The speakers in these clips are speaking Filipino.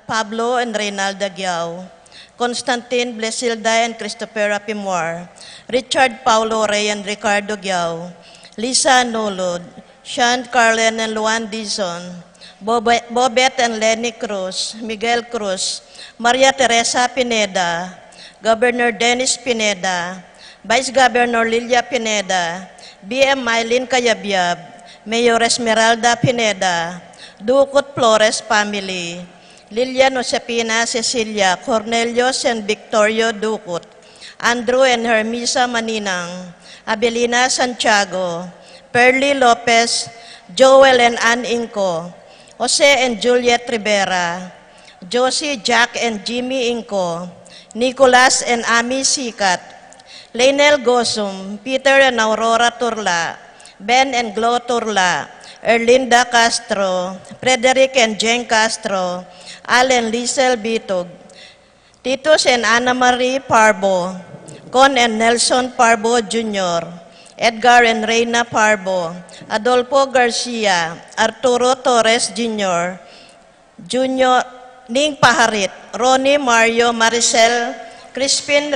Pablo and Reynalda Giao, Constantine Blesilda and Christopher Apimwar, Richard Paulo Rey and Ricardo Giao, Lisa Nulod, Sean Carlen and Luan Dizon, Bobet and Lenny Cruz, Miguel Cruz, Maria Teresa Pineda, Governor Dennis Pineda, Vice Governor Lilia Pineda, BM Mylene Cayabyab, Mayor Esmeralda Pineda, Ducot Flores family, Lilian Josepina Cecilia, Cornelius and Victorio Ducot, Andrew and Hermisa Maninang, Abelina Santiago, Perly Lopez, Joel and Ann Inco, Jose and Juliet Rivera, Josie, Jack and Jimmy Inco, Nicolas and Ami Sikat, Lainel Gosum, Peter and Aurora Turla, Ben and Glo Turla, Erlinda Castro, Frederick and Jen Castro, Al and Liesel Bitog, Titus and Ana Marie Parbo, Con and Nelson Parbo Jr., Edgar and Reina Parbo, Adolfo Garcia, Arturo Torres Jr., Ning Paharit, Ronnie Mario Maricel, Crispin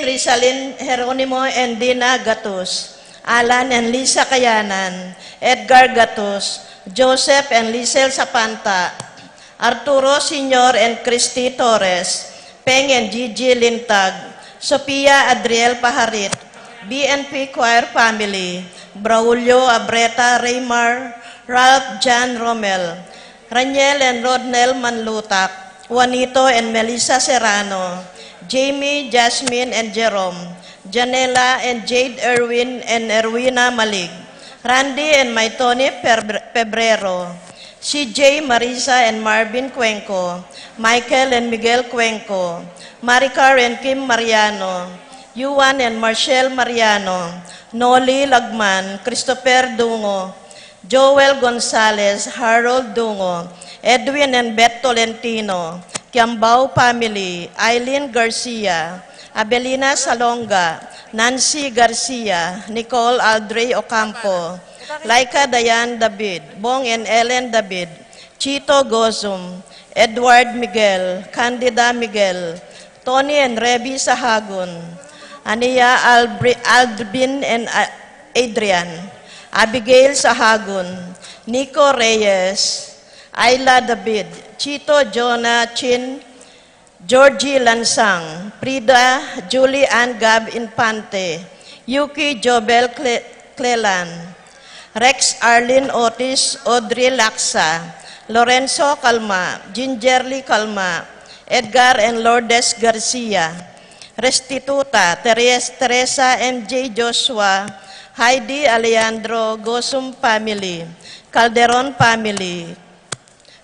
Rizalin Jeronimo and Dina Gatus, Alan and Lisa Kayanan, Edgar Gatus, Joseph and Lisel Sapanta, Arturo Senior and Christy Torres, Peng and Gigi Lintag, Sophia Adriel Paharit, BNP Choir Family, Braulio Abreta Raymar, Ralph John Romel, Raniel and Rodnel Manlutak, Juanito and Melissa Serrano, Jamie, Jasmine and Jerome, Janela and Jade Erwin and Erwina Malig, Randy and Maitoni Pebrero, CJ, Marisa and Marvin Cuenco, Michael and Miguel Cuenco, Maricar and Kim Mariano, Yuan and Marcel Mariano, Noli Lagman, Christopher Dungo, Joel Gonzalez, Harold Dungo, Edwin and Beth Tolentino, Kiambao family, Eileen Garcia, Abelina Salonga, Nancy Garcia, Nicole Aldrey Ocampo, Laika Dayan David, Bong and Ellen David, Chito Gozum, Edward Miguel, Candida Miguel, Tony and Revi Sahagun, Ania Albin and Adrian, Abigail Sahagun, Nico Reyes, Ayla David, Chito Jonah Chin, Georgie Lansang, Prida Julie Ann Gab Infante, Yuki Jobel Clelan, Rex Arlene Otis, Audrey Laksa, Lorenzo Calma, Gingerly Calma, Edgar and Lourdes Garcia, Restituta, Teresa MJ Joshua, Heidi Alejandro Gosum family, Calderon family,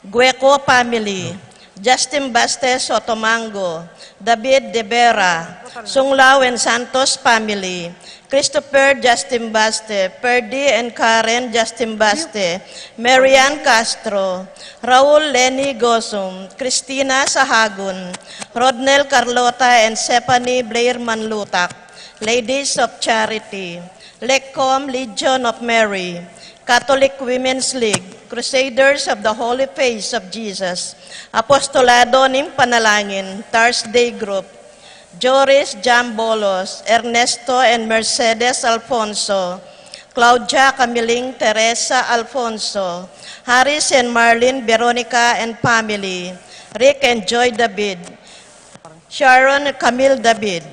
Gueco family, Justin Bastes Sotomango, David De Vera, Sunglao and Santos family, Christopher Justin Baste, Perdi and Karen Justin Baste, Marian Castro, Raul Lenny Gosum, Christina Sahagun, Rodnel Carlota and Stephanie Blair Manlutak, Ladies of Charity, Lecom Legion of Mary, Catholic Women's League, Crusaders of the Holy Face of Jesus, Apostolado ng Panalangin, Thursday Group, Joris Jambolos, Ernesto and Mercedes Alfonso, Claudia Camiling Teresa Alfonso, Harris and Marlene Veronica and family, Rick and Joy David, Sharon Camille David,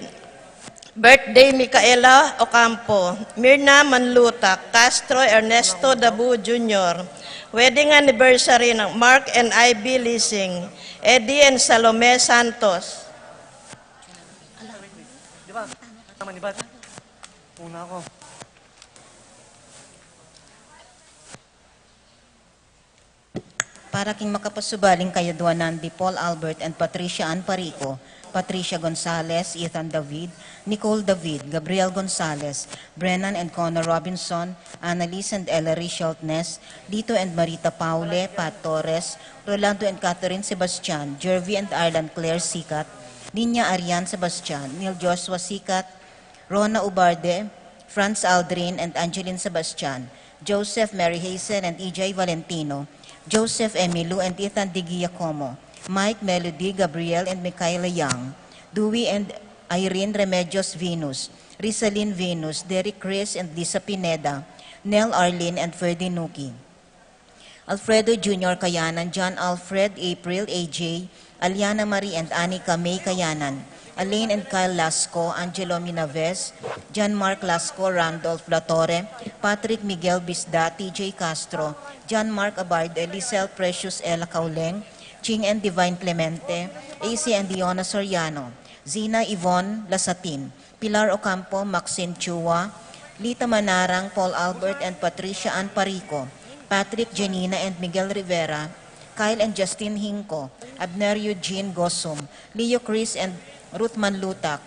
birthday Micaela Ocampo, Mirna Manlutak, Castro Ernesto Dabu Jr., wedding anniversary ng Mark and Ivy Leasing, Eddie and Salome Santos. Di ba? Tama ni Bat? Una ako. Para king makapasubaling kayaduanan di Paul Albert and Patricia Ann Parico, Patricia Gonzalez, Ethan David, Nicole David, Gabriel Gonzalez, Brennan and Connor Robinson, Annalise and Ellery Sheltness, Lito and Marita Paule, Pat Torres, Rolando and Catherine Sebastian, Jervy and Arlan Claire Sikat, Ninya Arian Sebastian, Neil Joshua Sikat, Rona Ubarde, Franz Aldrin and Angeline Sebastian, Joseph Mary Hazen and EJ Valentino, Joseph Emilu and Ethan Di Giacomo, Mike Melody, Gabriel and Michaela Young, Dewey and Irene Remedios Venus, Rizalyn Venus, Derek Chris and Lisa Pineda, Nell Arlene and Ferdy Nuki. Alfredo Jr. Kayanan, John Alfred, April, AJ, Aliana Marie and Anika May Kayanan, Alain and Kyle Lasco, Angelo Minaves, John Mark Lasco, Randolph Latore, Patrick Miguel Bisda, TJ Castro, John Mark Abard, Elisel Precious Ella Cauleng, Ching and Divine Clemente, AC and Diona Soriano, Zina Yvonne Lasatin, Pilar Ocampo, Maxine Chua, Lita Manarang, Paul Albert and Patricia Ann Parico, Patrick Janina and Miguel Rivera, Kyle and Justin Hinco, Abner Eugene Gosum, Leo Chris and Ruth Manlutak,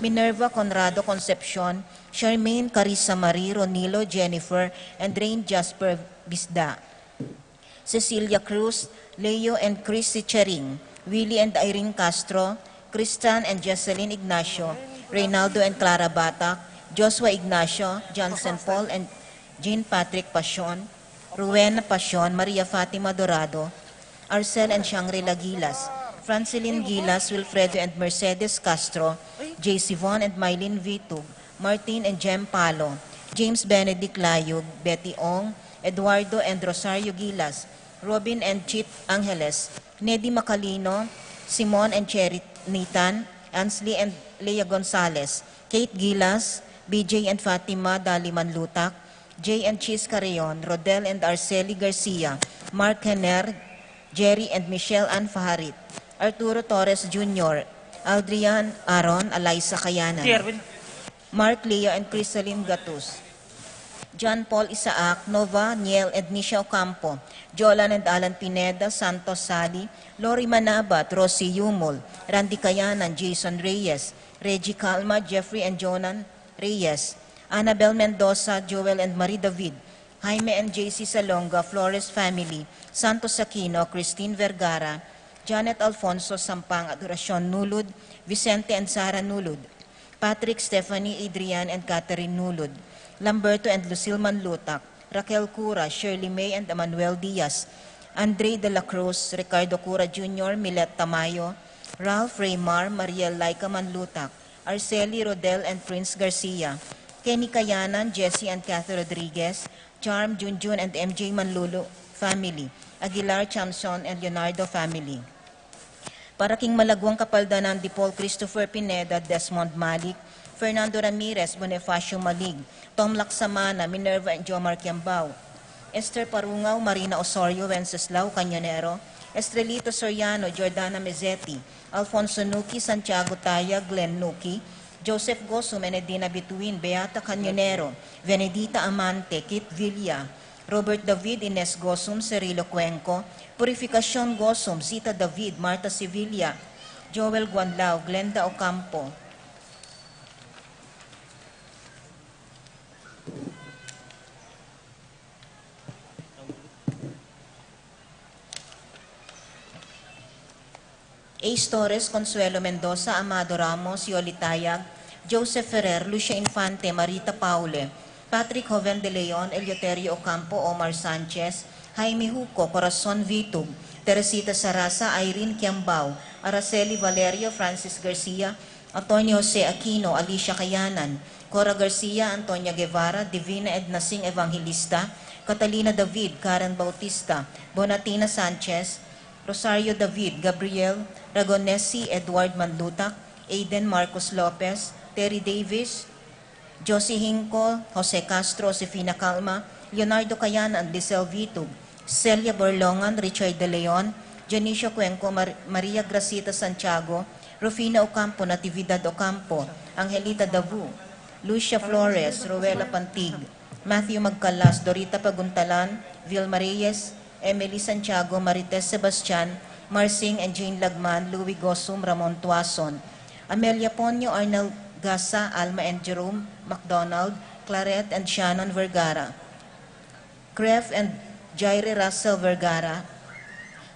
Minerva Conrado Concepcion, Charmaine Carissa Marie, Ronilo Jennifer, and Rain Jasper Bisda, Cecilia Cruz, Leo and Chrissy Charing, Willie and Irene Castro, Kristan and Jocelyn Ignacio, Reynaldo and Clara Batak, Joshua Ignacio, Johnson Paul and Jean Patrick Pasion, Rowena Pasion, Maria Fatima Dorado, Arcel and Shangri-La Gilas, Francilyn Gilas, Wilfredo and Mercedes Castro, J. Sivon and Mylene Vitug, Martin and Jem Palo, James Benedict Layug, Betty Ong, Eduardo and Rosario Gilas, Robin and Chit Angeles, Nedy Macalino, Simon and Cherry Nitan, Ansley and Lea Gonzalez, Kate Gilas, BJ and Fatima Daliman Lutak, Jay and Chis Carreon, Rodel and Arceli Garcia, Mark Henner, Jerry and Michelle Ann Faharit, Arturo Torres Jr., Aldrian Aron, Eliza Kayanan, Mark Leo and Crisaline Gatus, John Paul Isaac, Nova, Niel and Nisha Ocampo, Jolan and Alan Pineda, Santos Sali, Lori Manabat, Rosie Yumol, Randy Kayanan, Jason Reyes, Reggie Calma, Jeffrey and Jonan Reyes, Annabel Mendoza, Joel and Marie David, Jaime and JC Salonga, Flores family, Santos Aquino, Christine Vergara, Janet Alfonso Sampang, Adoracion Nulud, Vicente and Sara Nulud, Patrick, Stephanie, Adrian and Catherine Nulud, Lamberto and Lucille Manlutak, Raquel Cura, Shirley May and Emmanuel Diaz, Andre de la Cruz, Ricardo Cura Jr., Milet Tamayo, Ralph Raymar, Mariel Laika Manlutak, Arceli Rodel and Prince Garcia, Kenny Kayanan, Jesse and Cathy Rodriguez, Charm, Junjun and MJ Manlulo family, Aguilar, Chamson and Leonardo family. Para king Malagwang Kapaldanan, Di Paul Christopher Pineda, Desmond Malik, Fernando Ramirez, Bonifacio Malig, Tom Laksamana, Minerva and Jomar Kiambao, Esther Parungaw, Marina Osorio, Wenceslao Cañonero, Estrelito Soriano, Jordana Mezzetti, Alfonso Nuki, Santiago Taya, Glenn Nuki, Joseph Gosum, Enedina Bituin, Beata Cañonero, Venedita Amante, Kit Villa, Robert David, Ines Gosum, Cirilo Cuenco, Purificacion Gosum, Zita David, Marta Sevilla, Joel Guanlao, Glenda Ocampo, Ace Torres, Consuelo Mendoza, Amado Ramos, Yoli Tayag, Joseph Ferrer, Lucia Infante, Marita Paule, Patrick Joven de Leon, Eleuterio Ocampo, Omar Sanchez, Jaime Huco, Corazon Vitug, Teresita Sarasa, Irene Kiambao, Araceli Valerio, Francis Garcia, Antonio Jose Aquino, Alicia Kayanan, Cora Garcia, Antonia Guevara, Divina Edna Singh Evangelista, Catalina David, Karen Bautista, Bonatina Sanchez, Rosario David, Gabriel Ragonesi, Edward Manlutak, Aiden Marcos Lopez, Terry Davis, Josie Hinco, Jose Castro, Josefina Calma, Leonardo Cayanan, Lisel Vitug, Celia Borlongan, Richard De Leon, Janicio Cuenco, Maria Gracita Santiago, Rufina Ocampo, Natividad Ocampo, Angelita Davu, Lucia Flores, Rowela Pantig, Matthew Magcalas, Dorita Paguntalan, Vilma Reyes, Emily Santiago, Marites Sebastian, Marsing and Jane Lagman, Louis Gosum, Ramon Tuason, Amelia Ponyo, Arnel Gasa, Alma and Jerome McDonald, Claret and Shannon Vergara, Cref and Jaire Russell Vergara,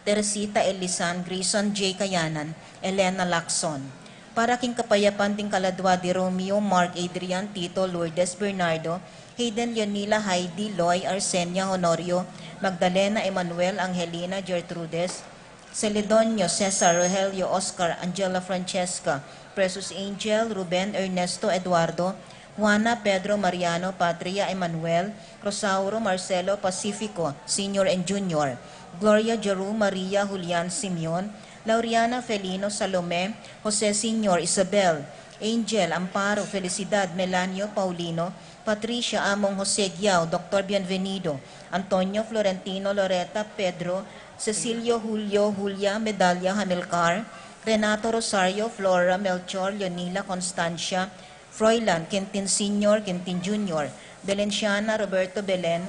Teresita Elisan, Grayson J. Kayanan, Elena Lacson, para king kapayapan ting kaladwa di Romeo, Mark, Adrian, Tito, Lourdes, Bernardo, Hayden, Leonila, Heidi, Loy, Arsenia, Honorio, Magdalena, Emmanuel, Angelina, Gertrudes, Celedonio, Cesar, Rogelio, Oscar, Angela, Francesca, Precious Angel, Ruben, Ernesto, Eduardo, Juana, Pedro, Mariano, Patria, Emmanuel, Rosauro, Marcelo, Pacifico, Senior and Junior, Gloria, Jeru, Maria, Julian, Simeon, Lauriana, Felino, Salome, Jose Senior, Isabel, Angel, Amparo, Felicidad, Melanio, Paulino, Patricia, Among Jose Giao, Dr. Bienvenido, Antonio, Florentino, Loreta, Pedro, Cecilio, Julio, Julia, Medalla, Hamilcar, Renato, Rosario, Flora, Melchor, Leonila, Constancia, Froilan, Quintin Senior, Quintin Junior, Belenciana, Roberto Belen,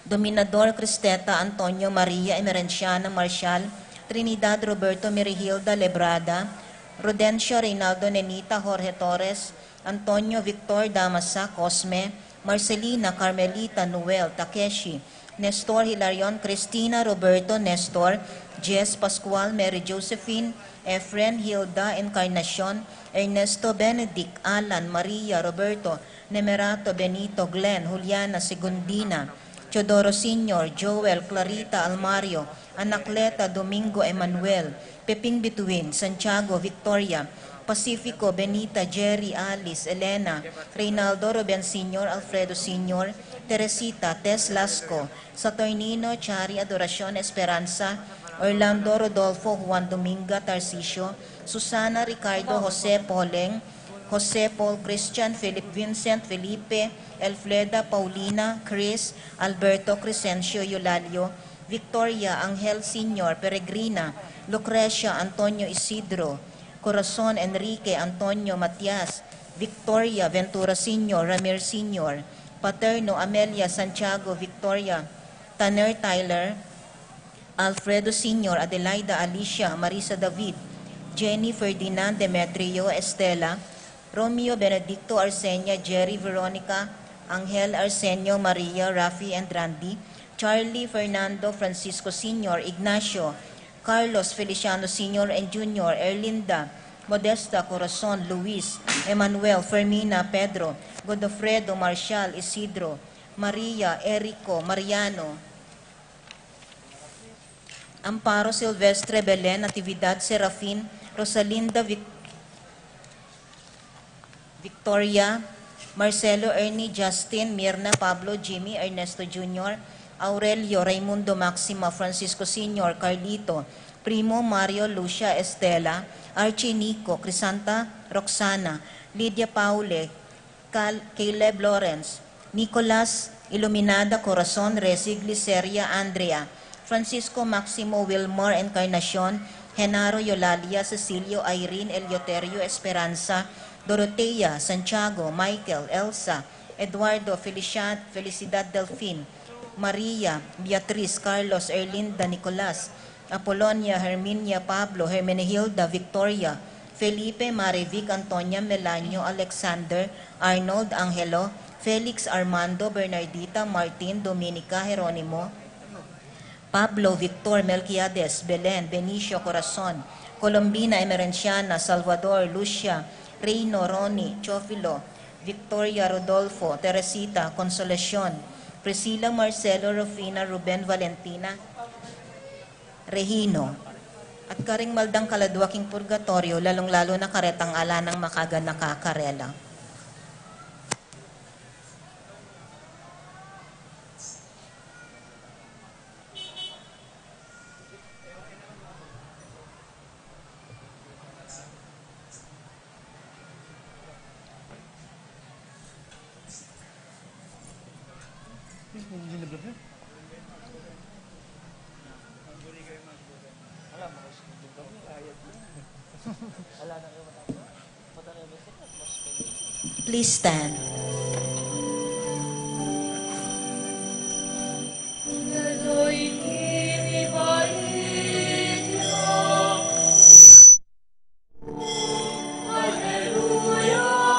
Dominador, Cristeta, Antonio, Maria, Emerenciana, Marcial, Trinidad, Roberto, Merihilda, Lebrada, Rudencio, Reynaldo, Nenita, Jorge Torres, Antonio, Victor, Damasa, Cosme, Marcelina, Carmelita, Noel, Takeshi, Nestor, Hilarion, Cristina, Roberto, Nestor, Jess, Pascual, Mary Josephine, Efren, Hilda, Encarnacion, Ernesto, Benedict, Alan, Maria, Roberto, Nemerato, Benito, Glenn, Juliana, Segundina, Teodoro Senior, Joel, Clarita, Almario, Anacleta, Domingo, Emmanuel, Peping Bituin, Santiago, Victoria, Pacifico, Benita, Jerry, Alice, Elena, Reynaldo, Ruben Senior, Alfredo Senior, Teresita, Tess Lasco, Saturnino, Chari, Adoracion, Esperanza, Orlando, Rodolfo, Juan Dominga, Tarcisio, Susana, Ricardo, Jose Poleng, Jose Paul Christian, Philip Vincent, Felipe, Elfleda, Paulina, Chris, Alberto, Crescencio, Eulalio, Victoria, Angel Senior, Peregrina, Lucrecia, Antonio Isidro, Corazon, Enrique, Antonio, Matias, Victoria, Ventura Senior, Ramir Senior, Paterno, Amelia, Santiago, Victoria, Tanner, Tyler, Alfredo Senior, Adelaida, Alicia, Marisa David, Jenny, Ferdinand, Demetrio, Estela, Romeo, Benedicto, Arsenia, Jerry, Veronica, Angel, Arsenio, Maria, Rafi, and Randy, Charlie, Fernando, Francisco Senior, Ignacio, Carlos, Feliciano Senior and Junior, Erlinda, Modesta, Corazon, Luis, Emmanuel, Fermina, Pedro, Godofredo, Marcial, Isidro, Maria, Erico, Mariano, Amparo, Silvestre, Belen, Natividad, Serafin, Rosalinda, Victoria, Marcelo, Ernie, Justin, Mirna, Pablo, Jimmy, Ernesto Jr., Aurelio, Raimundo, Maxima, Francisco Sr., Carlito, Primo, Mario, Lucia, Estela, Archie, Nico, Crisanta, Roxana, Lydia Paule, Caleb Lawrence, Nicolas, Iluminada, Corazon, Resi, Gliceria, Andrea, Francisco, Maximo, Wilmore, Encarnacion, Genaro, Eulalia, Cecilio, Irene, Eleuterio, Esperanza, Dorotea, Santiago, Michael, Elsa, Eduardo, Felicidad Delfin, Maria, Beatriz, Carlos, Erlinda, Nicolas, Apolonia, Herminia, Pablo, Hermenegilda, Victoria, Felipe, Marivic, Antonia, Melanio, Alexander, Arnold, Angelo, Felix, Armando, Bernardita, Martin, Dominica, Jeronimo, Pablo, Victor, Melquiades, Belen, Benicio, Corazon, Colombina, Emerenciana, Salvador, Lucia, Reino, Ronnie, Chofilo, Victoria, Rodolfo, Teresita, Consolacion, Priscilla, Marcelo, Rufina, Ruben, Valentina, Regino, at karing maldang kaladwaking purgatorio, lalong-lalo na karetang ala ng makaga nakakarela. Please stand. Alleluia, alleluia.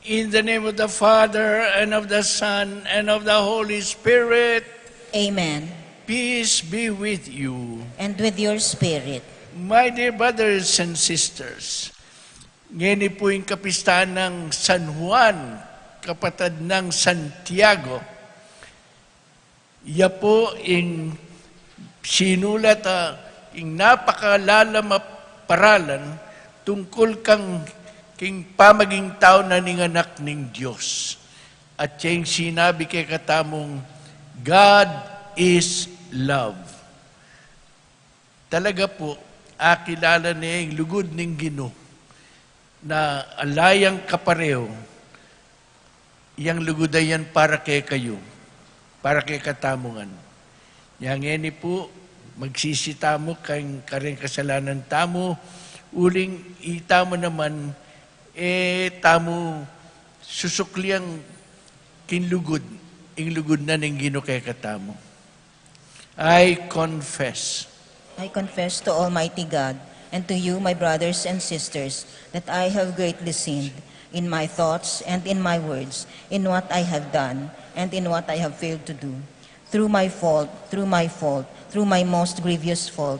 In the name of the Father, and of the Son, and of the Holy Spirit, Amen. peace be with you. And with your spirit. My dear brothers and sisters, ngayon po yung kapistahan ng San Juan, kapatid ng Santiago. Iya po yung sinulat yung napakalalam paralan tungkol kang king pamaging tao na ninganak ng Diyos. At yung sinabi kay katamong, God is love. Talaga po, akilala niya yung lugod ng Ginoo na alayang kapareho, yang lugudayan para kay kayo, para kay katamungan. Yang eni po, magsisitamo kang karing kasalanan tamo, uling itamo naman, tamo susukliang kinlugod, inglugod na ng Ginoo kay katamo. I confess To Almighty God and to you, my brothers and sisters, that I have greatly sinned in my thoughts and in my words, in what I have done and in what I have failed to do. Through my fault, through my most grievous fault.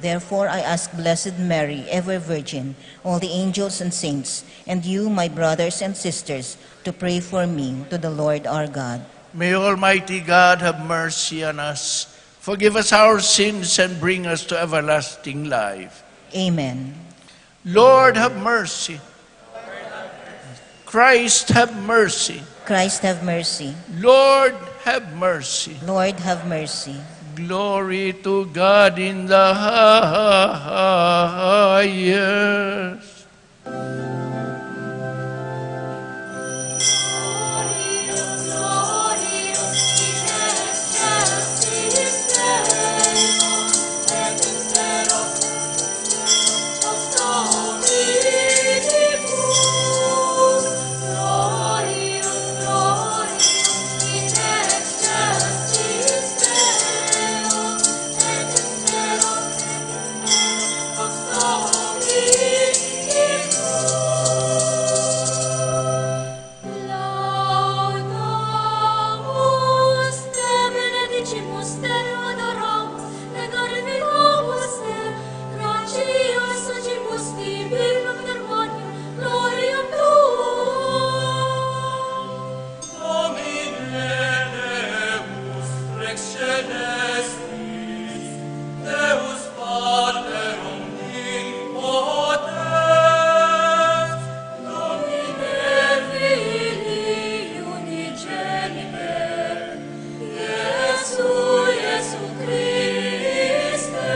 Therefore I ask Blessed Mary, ever Virgin, all the angels and saints, and you, my brothers and sisters, to pray for me to the Lord our God. May Almighty God have mercy on us, forgive us our sins, and bring us to everlasting life. Amen. Lord, have mercy. Christ, have mercy. Christ have mercy. Lord, have mercy. Lord have mercy. Glory to God in the highest. Laudamus te, benedicimus te, adoramus, glorificamus te, gratias socimus tibi, nocturmanium, gloriam tuum. Domine Deus, Rex Celestis, Deus Pater omnipotens, Domine Filii unigenite, Iesu Christe,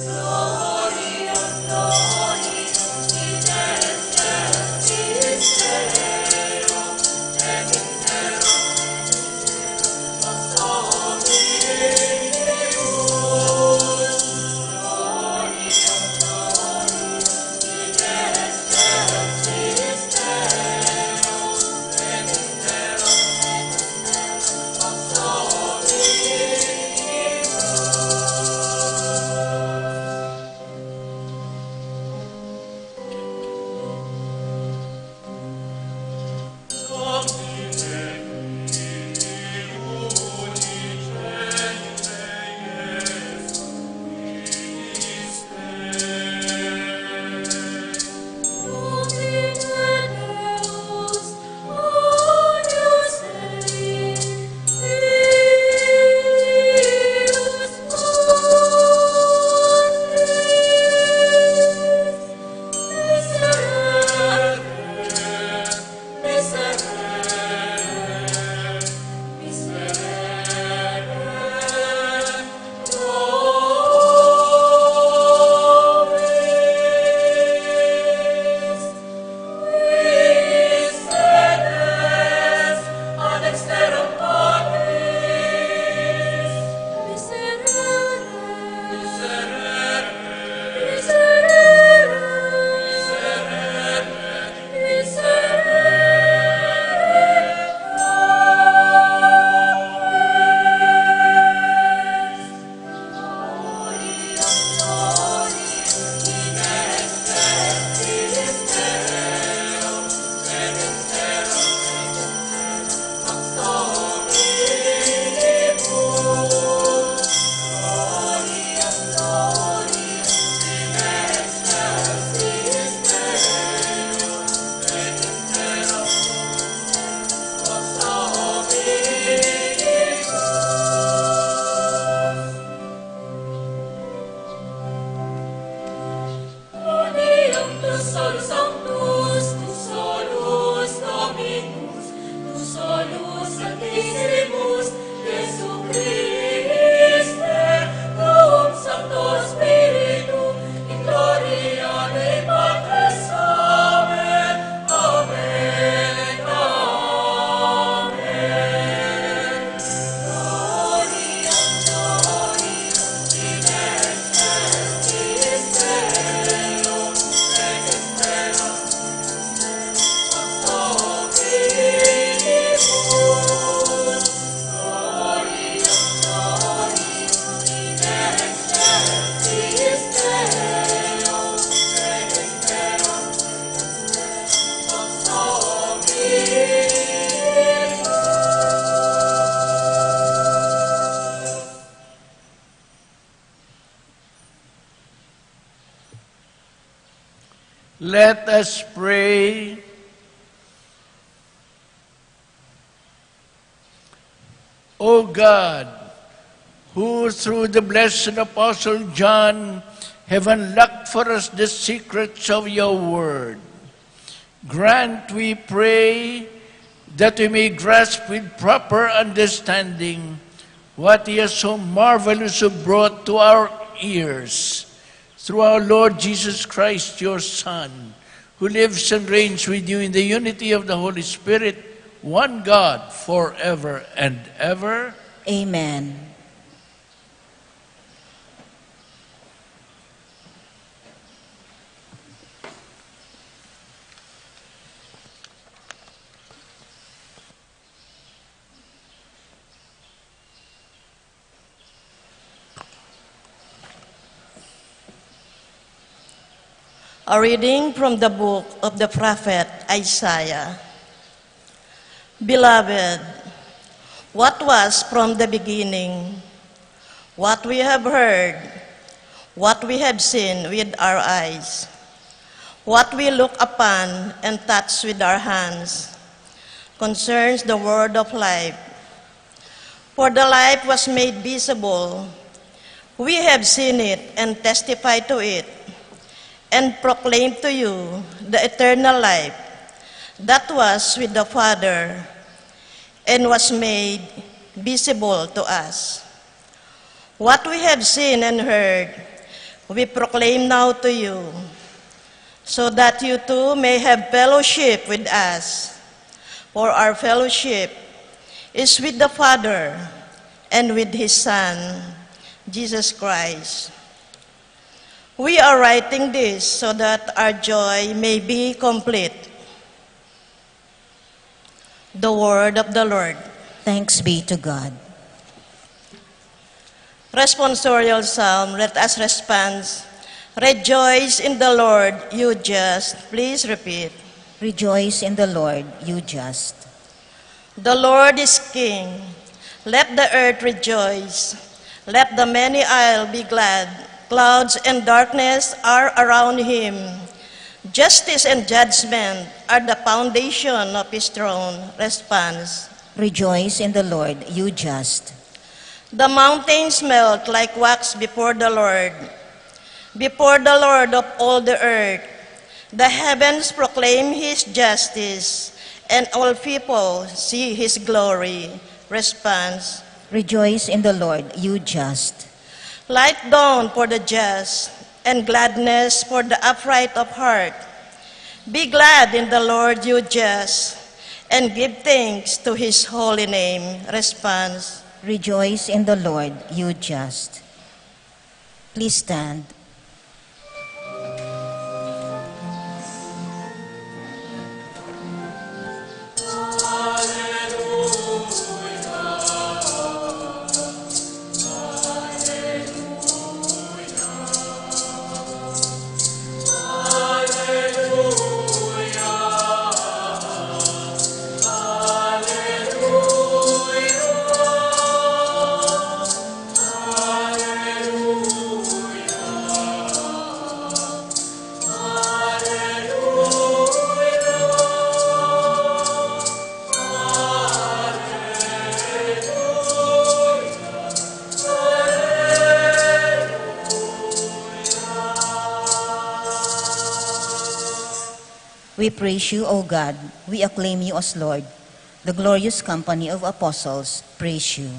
gloria, in excelsis Deo, et in terra Miserere, Let us pray. O God, who through the blessed Apostle John have unlocked for us the secrets of your word, grant, we pray, that we may grasp with proper understanding what he has so marvelously brought to our ears through our Lord Jesus Christ, your Son, who lives and reigns with you in the unity of the Holy Spirit, one God, forever and ever. Amen. A reading from the book of the prophet Isaiah. Beloved, what was from the beginning, what we have heard, what we have seen with our eyes, what we look upon and touch with our hands, concerns the word of life. For the life was made visible. We have seen it and testify to it, and proclaim to you the eternal life that was with the Father and was made visible to us. What we have seen and heard, we proclaim now to you, so that you too may have fellowship with us. For our fellowship is with the Father and with His Son, Jesus Christ. We are writing this so that our joy may be complete. The word of the Lord. Thanks be to God. Responsorial Psalm, let us respond. Rejoice in the Lord, you just. Please repeat. Rejoice in the Lord, you just. The Lord is King. Let the earth rejoice. Let the many isles be glad. Clouds and darkness are around him. Justice and judgment are the foundation of his throne. Response. Rejoice in the Lord, you just. The mountains melt like wax before the Lord of all the earth. The heavens proclaim his justice, and all people see his glory. Response. Rejoice in the Lord, you just. Light dawn for the just, and gladness for the upright of heart. Be glad in the Lord, you just, and give thanks to his holy name. Response. Rejoice in the Lord, you just. Please stand. We praise you, O God. We acclaim you as Lord. The glorious company of apostles praise you.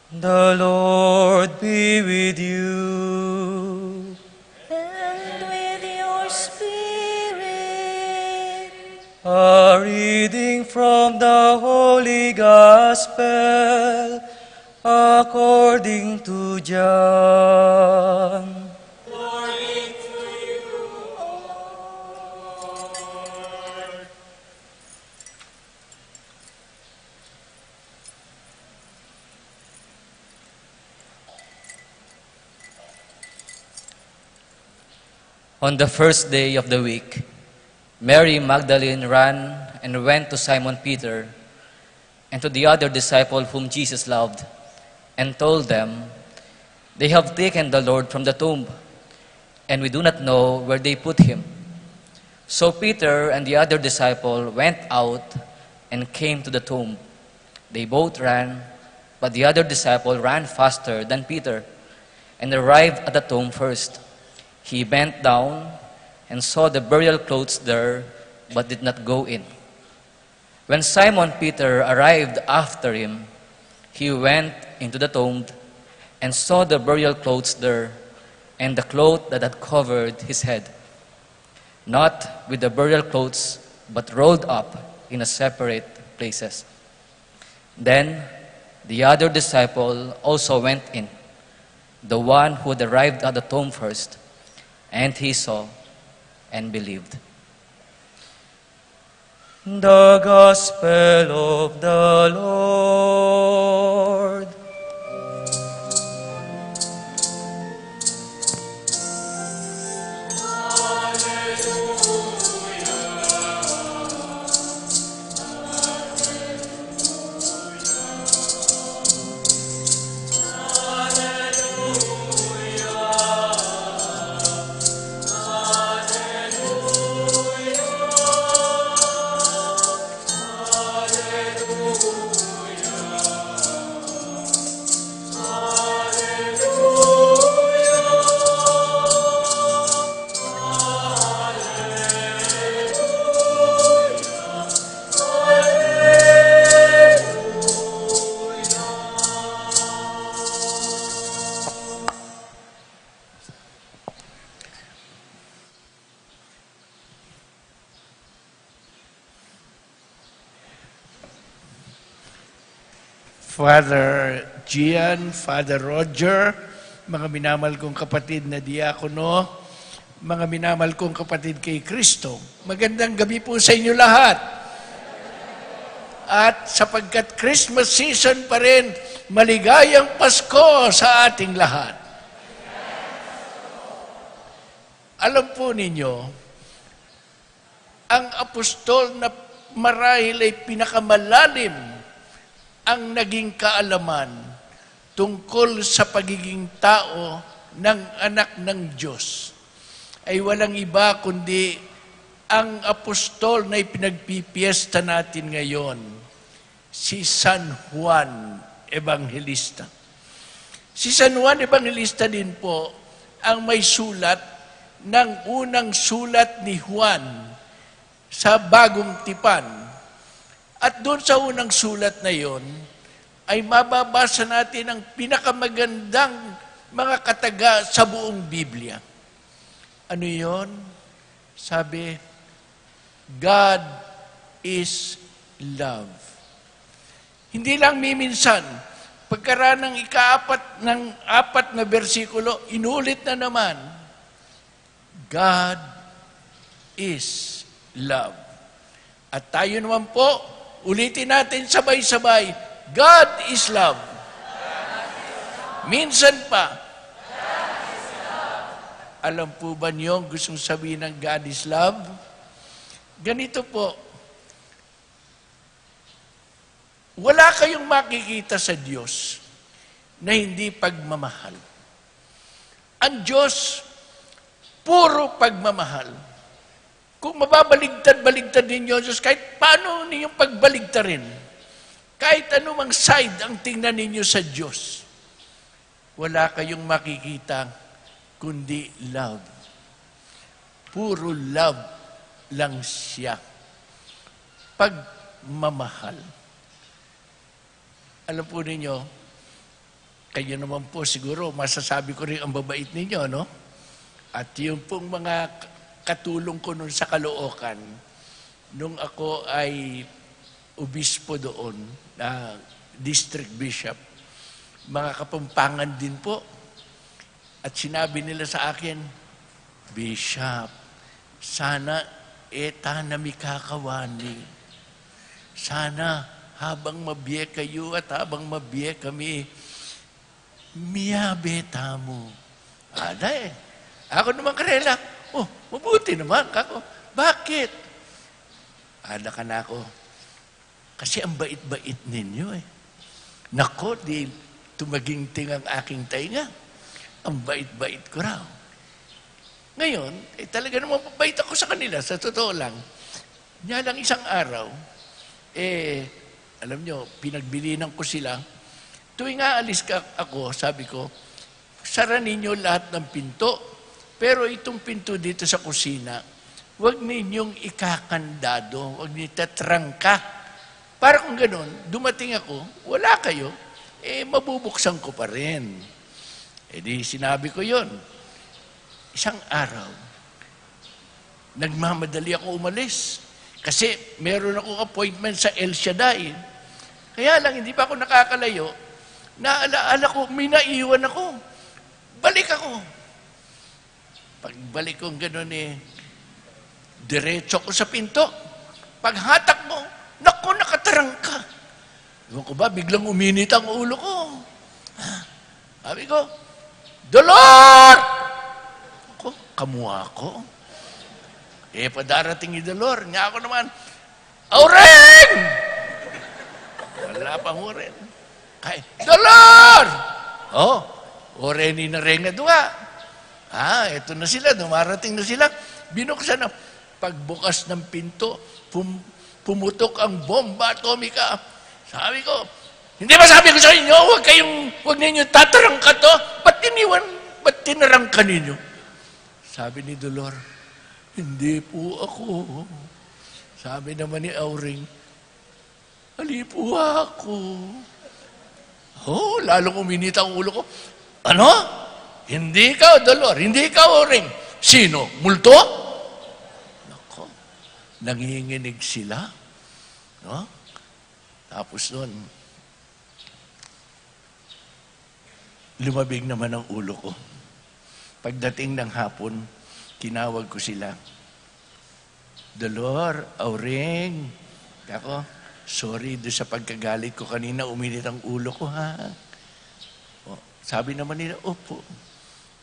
The Lord be with you. And with your spirit. A reading from the Holy Gospel according to John. On the first day of the week, Mary Magdalene ran and went to Simon Peter and to the other disciple whom Jesus loved, and told them, "They have taken the Lord from the tomb, and we do not know where they put him." So Peter and the other disciple went out and came to the tomb. They both ran, but the other disciple ran faster than Peter and arrived at the tomb first. He bent down and saw the burial clothes there, but did not go in. When Simon Peter arrived after him, he went into the tomb and saw the burial clothes there, and the cloth that had covered his head, not with the burial clothes, but rolled up in a separate places. Then the other disciple also went in, the one who had arrived at the tomb first, and he saw and believed. The Gospel of the Lord. Father Gian, Father Roger, mga minamahal kong kapatid na diakono, mga minamahal kong kapatid kay Kristo, magandang gabi po sa inyo lahat. At sapagkat Christmas season pa rin, maligayang Pasko sa ating lahat. Alam po ninyo, ang apostol na marahil ay pinakamalalim ang naging kaalaman tungkol sa pagiging tao ng anak ng Diyos ay walang iba kundi ang apostol na ipinagpipiesta natin ngayon, si San Juan Evangelista. Si San Juan Evangelista din po ang may sulat ng unang sulat ni Juan sa Bagong Tipan. At doon sa unang sulat na yon, ay mababasa natin ang pinakamagandang mga kataga sa buong Biblia. Ano yon? Sabi, God is love. Hindi lang miminsan, pagkaraan ng apat na bersikulo, inulit na naman, God is love. At tayo naman po, ulitin natin sabay-sabay, God is love. Minsan pa, alam po ba niyo gustong sabihin ng God is love? Ganito po, wala kayong makikita sa Diyos na hindi pagmamahal. Ang Diyos, puro pagmamahal. Kung mababaligtad-baligtad ninyo, Diyos, kahit paano ninyong pagbaligtarin, kahit anumang side ang tingnan ninyo sa Diyos, wala kayong makikita kundi love. Puro love lang siya. Pagmamahal. Alam po ninyo, kayo naman po siguro, masasabi ko rin ang babait ninyo, no? At yung pong mga katulong ko nun sa Caloocan, nung ako ay obispo doon, na district bishop, mga kapampangan din po. At sinabi nila sa akin, Bishop, sana eta na mikakawani. Sana habang mabiye kayo at habang mabiye kami, miyabe tamo. Ada eh. Ako naman karela. Oh, mabuti naman. Kako, bakit? Ada ka na ako. Kasi ang bait-bait ninyo eh. Nako, di tumaging-ting ang aking tainga. Ang bait-bait ko raw. Ngayon, talaga naman mabait ako sa kanila, sa totoo lang. Niya lang isang araw, alam nyo, pinagbilinan ko sila. Tuwing aalis ako, sabi ko, sara ninyo lahat ng pinto. Pero itong pinto dito sa kusina, huwag ninyong ikakandado, huwag ninyong tatrangka. Para kung ganun, dumating ako, wala kayo, mabubuksan ko pa rin. Di sinabi ko yon. Isang araw, nagmamadali ako umalis. Kasi meron akong appointment sa El Shaddai. Kaya lang, hindi pa ako nakakalayo. Naalaala ko, may naiwan ako. Balik ako. Pagbalik ko gano'n diretso ko sa pinto. Paghatak mo, naku, nakatarangka. Ewan ko ba, biglang uminit ang ulo ko. Sabi ko, Dolor! Ako, kamuha ko. Padarating ni Dolor. Nga ako naman, Aureng! Wala pang Oren. Dolor! Oh, Oreni na rin nga duwa. Eto na sila, dumarating na sila. Binuksan na. Pagbukas ng pinto, pumutok ang bomba atomika. Sabi ko, hindi ba sabi ko sa inyo, huwag ninyo tatarangka to? Ba't tinarangka ninyo? Sabi ni Dolor, hindi po ako. Sabi naman ni Auring, ali po ako. Oh, lalong uminit ang ulo ko. Ano? Hindi ka, Dolor. Hindi ka, Auring. Sino? Multo? Nako, nanginginig sila. No? Tapos nun, lumabig naman ang ulo ko. Pagdating ng hapon, tinawag ko sila. Dolor, Auring. Ako, sorry do sa pagkagalit ko kanina, uminit ang ulo ko, ha? Sabi naman nila, opo.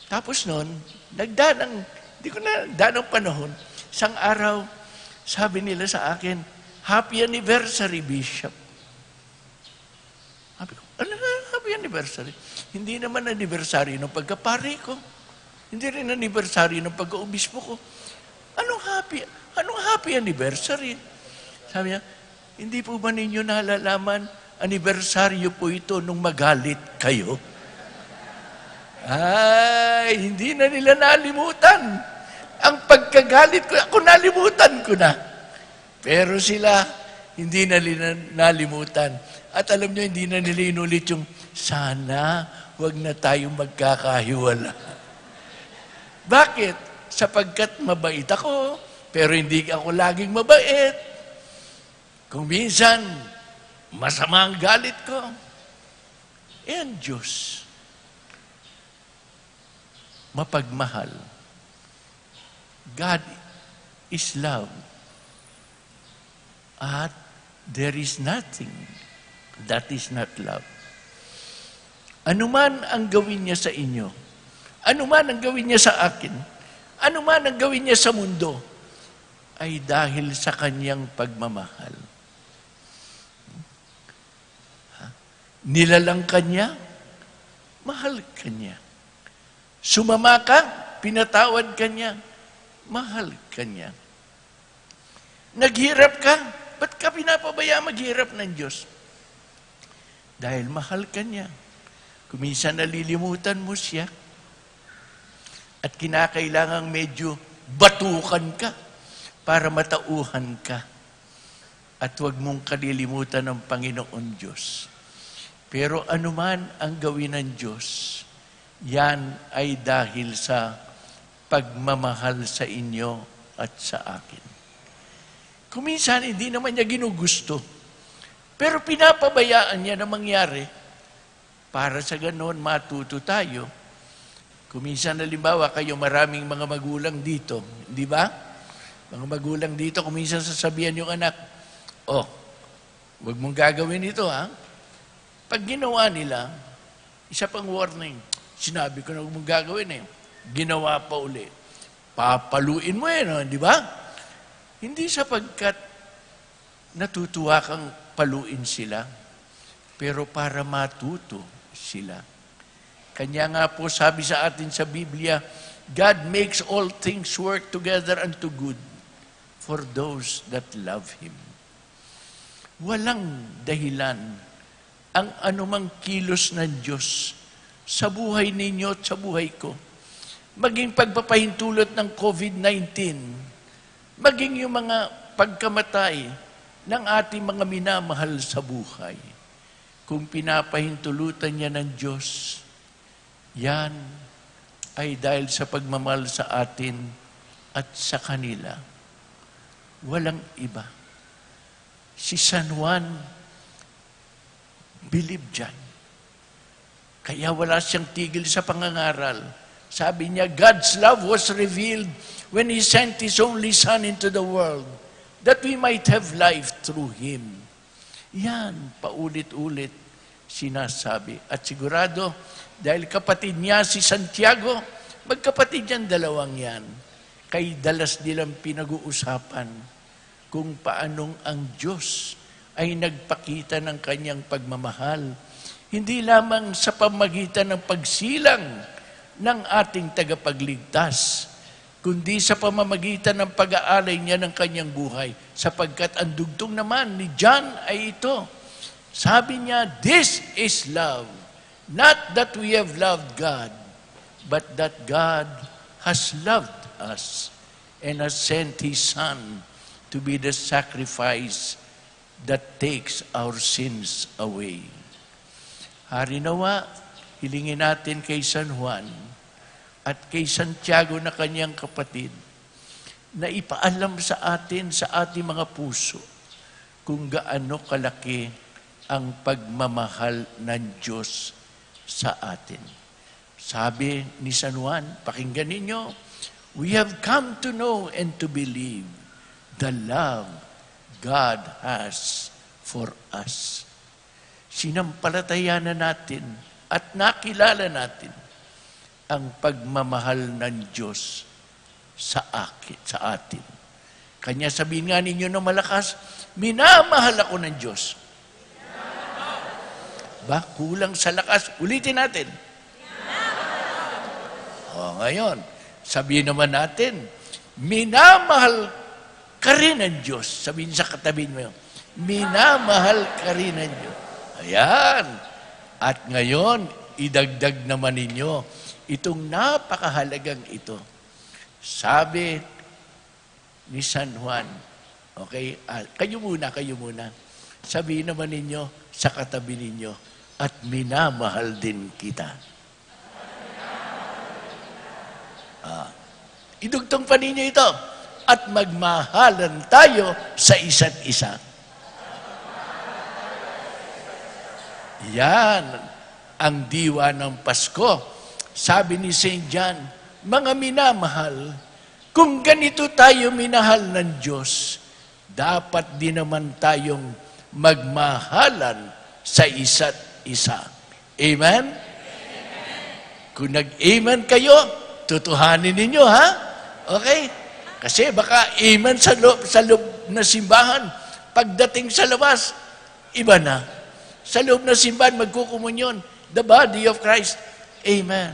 Tapos noon, di ko na ng panahon, isang araw, sabi nila sa akin, Happy Anniversary, Bishop. Sabi ko, ano Happy Anniversary? Hindi naman anniversary ng pagkapari ko. Hindi rin anniversary ng pagka-obispo ko. Anong happy anniversary? Sabi niya, hindi po ba ninyo nalalaman, anibersaryo po ito nung magalit kayo? Ay, hindi na nila nalimutan. Ang pagkagalit ko, ako nalimutan ko na. Pero sila, hindi na nila nalimutan. At alam nyo, hindi na nila inulit yung, sana, wag na tayong magkakahiwala. Bakit? Sapagkat mabait ako, pero hindi ako laging mabait. Kung minsan, masama ang galit ko. Ang Diyos, mapagmahal. God is love. At there is nothing that is not love. Ano man ang gawin niya sa inyo, ano man ang gawin niya sa akin, ano man ang gawin niya sa mundo, ay dahil sa kanyang pagmamahal. Nilalang ka niya, mahal ka niya. Sumama ka, pinatawad ka niya, mahal ka niya. Naghirap ka, ba't ka pinapabaya maghirap ng Diyos? Dahil mahal ka niya. Kung minsan nalilimutan mo siya, at kinakailangang medyo batukan ka para matauhan ka. At huwag mong kalilimutan ng Panginoon Diyos. Pero anuman ang gawin ng Diyos, yan ay dahil sa pagmamahal sa inyo at sa akin. Kuminsan, hindi naman niya ginugusto. Pero pinapabayaan niya na mangyari para sa ganoon matuto tayo. Kuminsan, halimbawa, kayo maraming mga magulang dito, di ba? Mga magulang dito, kuminsan sasabihan yung anak, oh, huwag mong gagawin ito, ha? Pag ginawa nila, isa pang warning, sinabi ko na huwag mong gagawin ginawa pa uli. Papaluin mo di ba? Hindi sapagkat natutuwa kang paluin sila, pero para matuto sila. Kanya nga po sabi sa atin sa Biblia, God makes all things work together unto good for those that love Him. Walang dahilan ang anumang kilos ng Diyos sa buhay ninyo at sa buhay ko. Maging pagpapahintulot ng COVID-19, maging yung mga pagkamatay ng ating mga minamahal sa buhay. Kung pinapahintulutan niya ng Diyos, yan ay dahil sa pagmamahal sa atin at sa kanila. Walang iba. Si San Juan, believe dyan. Kaya wala siyang tigil sa pangangaral. Sabi niya, God's love was revealed when He sent His only Son into the world that we might have life through Him. Yan, paulit-ulit sinasabi. At sigurado, dahil kapatid niya si Santiago, magkapatid yan dalawang yan. Kay dalas nilang pinag-uusapan kung paanong ang Diyos ay nagpakita ng kanyang pagmamahal. Hindi lamang sa pamagitan ng pagsilang ng ating tagapagligtas, kundi sa pamamagitan ng pag-aalay niya ng kanyang buhay. Sapagkat ang dugtong naman ni John ay ito. Sabi niya, this is love. Not that we have loved God, but that God has loved us and has sent His Son to be the sacrifice that takes our sins away. Hari nawa, hilingin natin kay San Juan at kay Santiago na kanyang kapatid na ipaalam sa atin, sa ating mga puso, kung gaano kalaki ang pagmamahal ng Diyos sa atin. Sabi ni San Juan, pakinggan ninyo, we have come to know and to believe the love God has for us. Sinampalatayanan natin at nakilala natin ang pagmamahal ng Diyos sa atin. Kanya sabihin nga ninyo na malakas, minamahal ako ng Diyos. Ba, kulang sa lakas. Ulitin natin. Ngayon, sabihin naman natin, minamahal ka rin ng Diyos. Sabihin sa katabi mo, minamahal ka rin ng Diyos. Ayan. At ngayon, idagdag naman ninyo itong napakahalagang ito. Sabi ni San Juan, okay, kayo muna. Sabihin naman ninyo sa katabi ninyo, at minamahal din kita. Idugtong pa ninyo ito, at magmahalan tayo sa isa't isa. Yan ang diwa ng Pasko. Sabi ni St. John, mga minamahal, kung ganito tayo minahal ng Diyos, dapat din naman tayong magmahalan sa isa't isa. Amen? Kung nag-amen kayo, tutuhanin ninyo, ha? Okay? Kasi baka amen sa loob na simbahan. Pagdating sa labas, iba na. Sa loob na simbahan, magkukumunyon. The body of Christ. Amen.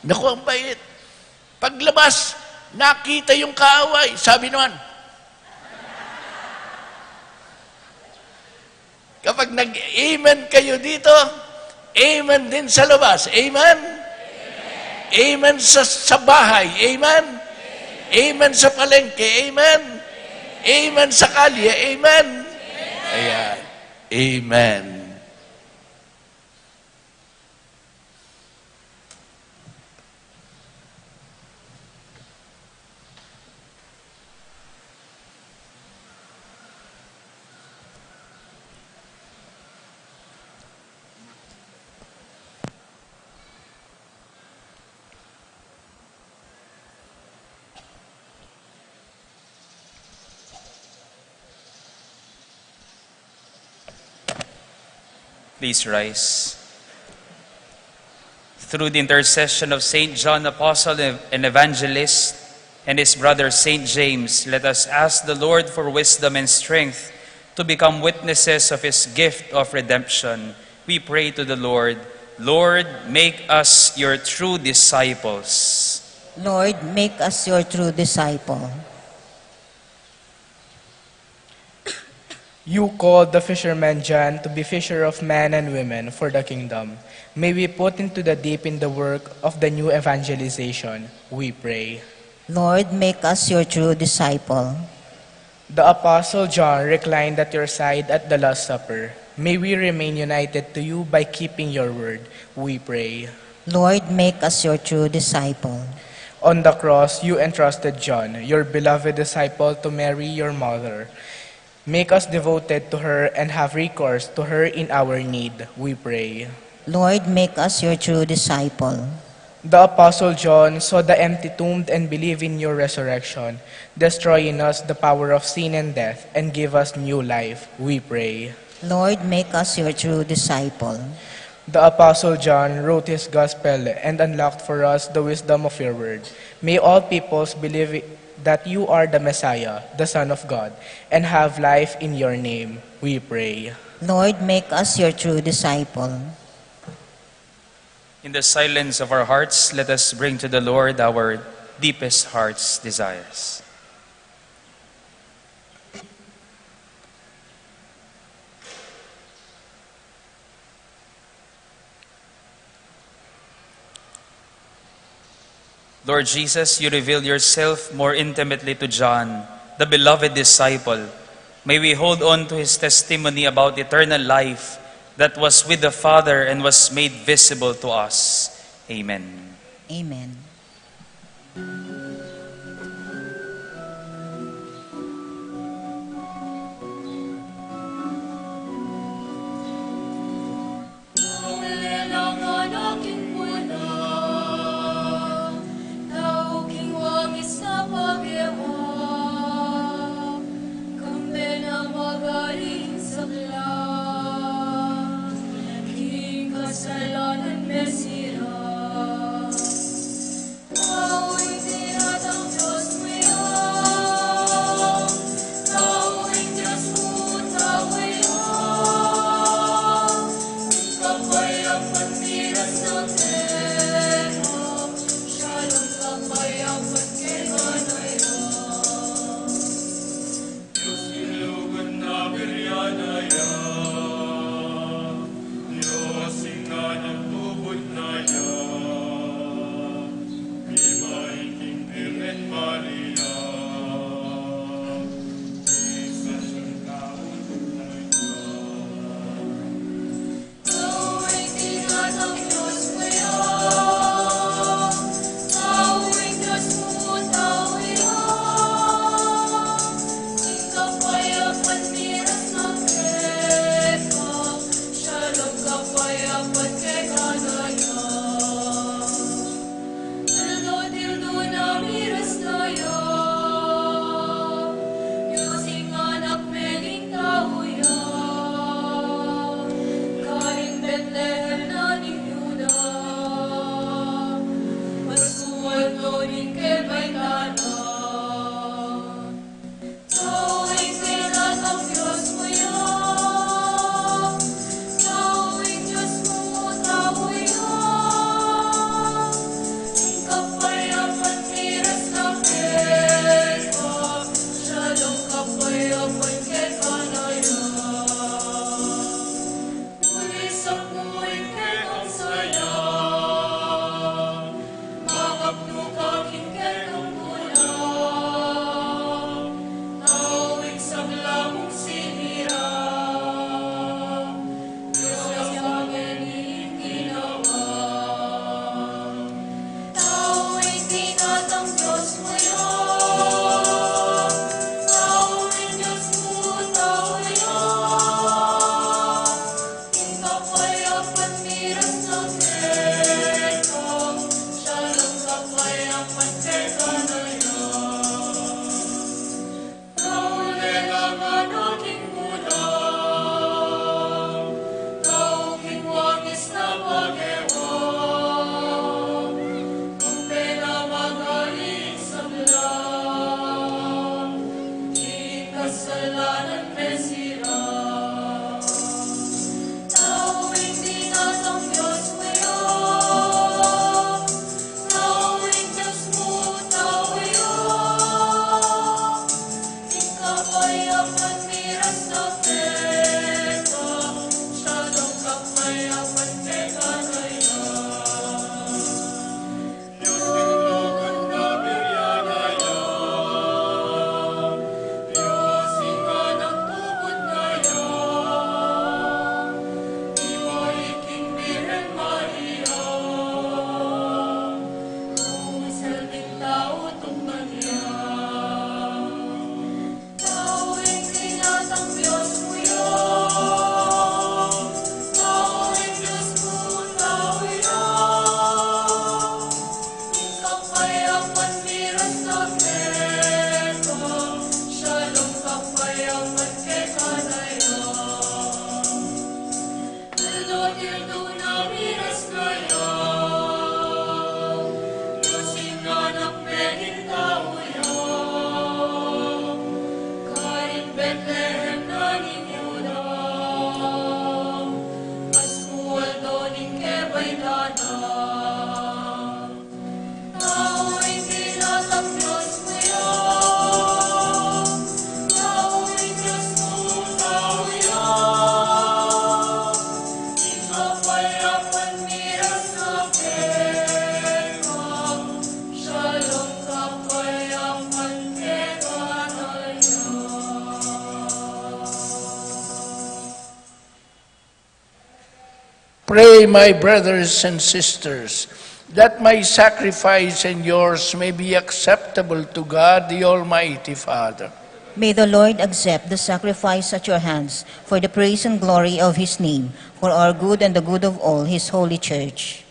Naku, ang bait. Paglabas, nakita yung kaaway. Sabi naman, kapag nag-amen kayo dito, amen din sa labas. Amen? Amen sa bahay. Amen? Amen sa palengke. Amen? Amen sa kalye. Amen? Ayan. Amen. Please rise. Through the intercession of Saint John, Apostle and Evangelist, and his brother Saint James, let us ask the Lord for wisdom and strength to become witnesses of his gift of redemption. We pray to the Lord, Lord, make us your true disciples. Lord, make us your true disciple. You called the fisherman John to be fisher of men and women for the kingdom. May we put into the deep in the work of the new evangelization, we pray. Lord, make us your true disciple. The Apostle John reclined at your side at the Last Supper. May we remain united to you by keeping your word, we pray. Lord, make us your true disciple. On the cross, you entrusted John, your beloved disciple, to Mary, your mother. Make us devoted to her and have recourse to her in our need, we pray. Lord, make us your true disciple. The Apostle John saw the empty tomb and believed in your resurrection. Destroy in us the power of sin and death and give us new life, we pray. Lord, make us your true disciple. The Apostle John wrote his gospel and unlocked for us the wisdom of your word. May all peoples believe that you are the Messiah, the Son of God, and have life in your name, we pray. Lord, make us your true disciple. In the silence of our hearts, let us bring to the Lord our deepest heart's desires. Lord Jesus, you reveal yourself more intimately to John, the beloved disciple. May we hold on to his testimony about eternal life that was with the Father and was made visible to us. Amen. Amen. Kailangan aking wala, tao king wangis na pag-ewa, kambe na magaling sakla, king kasalanan mesira, ako'y tinatang Pray, my brothers and sisters, that my sacrifice and yours may be acceptable to God, the Almighty Father. May the Lord accept the sacrifice at your hands for the praise and glory of his name, for our good and the good of all his holy church.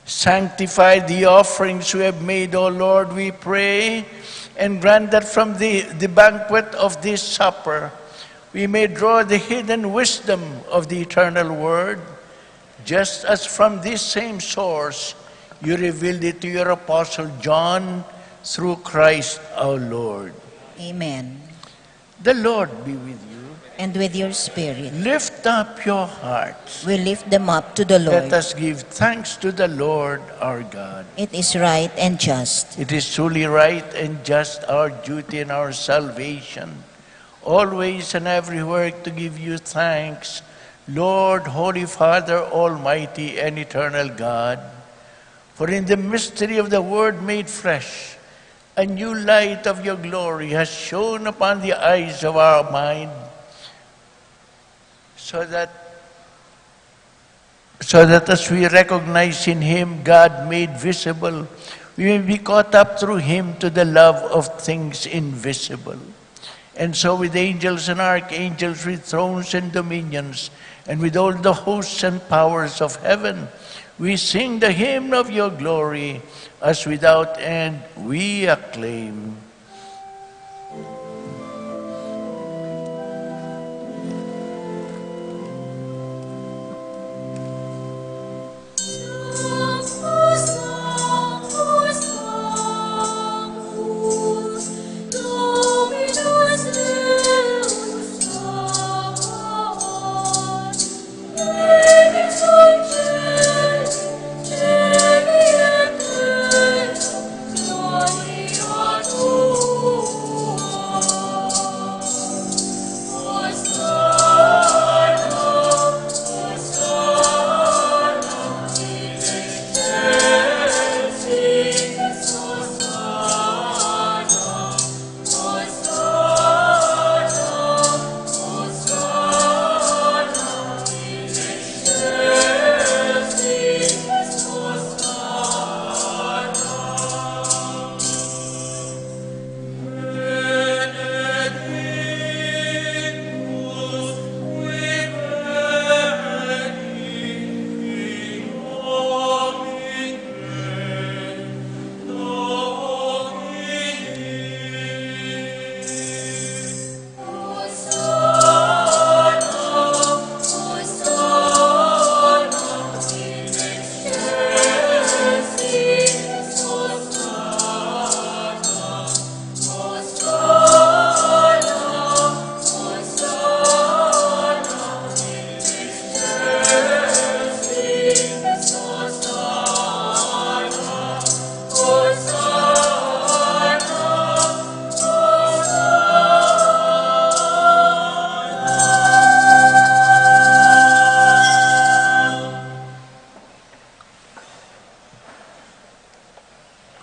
Sanctify the offerings we have made, O Lord, we pray, and grant that from the banquet of this supper we may draw the hidden wisdom of the eternal Word, just as from this same source you revealed it to your Apostle John through Christ our Lord. Amen. The Lord be with you. And with your spirit, Lift up your hearts. we lift them up to the Let Lord. us give thanks to the Lord our God. It is right and just. It is truly right and just, our duty and our salvation, always and everywhere to give you thanks, Lord, Holy Father, Almighty and Eternal God. For in the mystery of the Word made flesh, a new light of your glory has shone upon the eyes of our mind, so that as we recognize in him God made visible, we may be caught up through him to the love of things invisible. And so with angels and archangels, with thrones and dominions, and with all the hosts and powers of heaven, we sing the hymn of your glory, as without end we acclaim.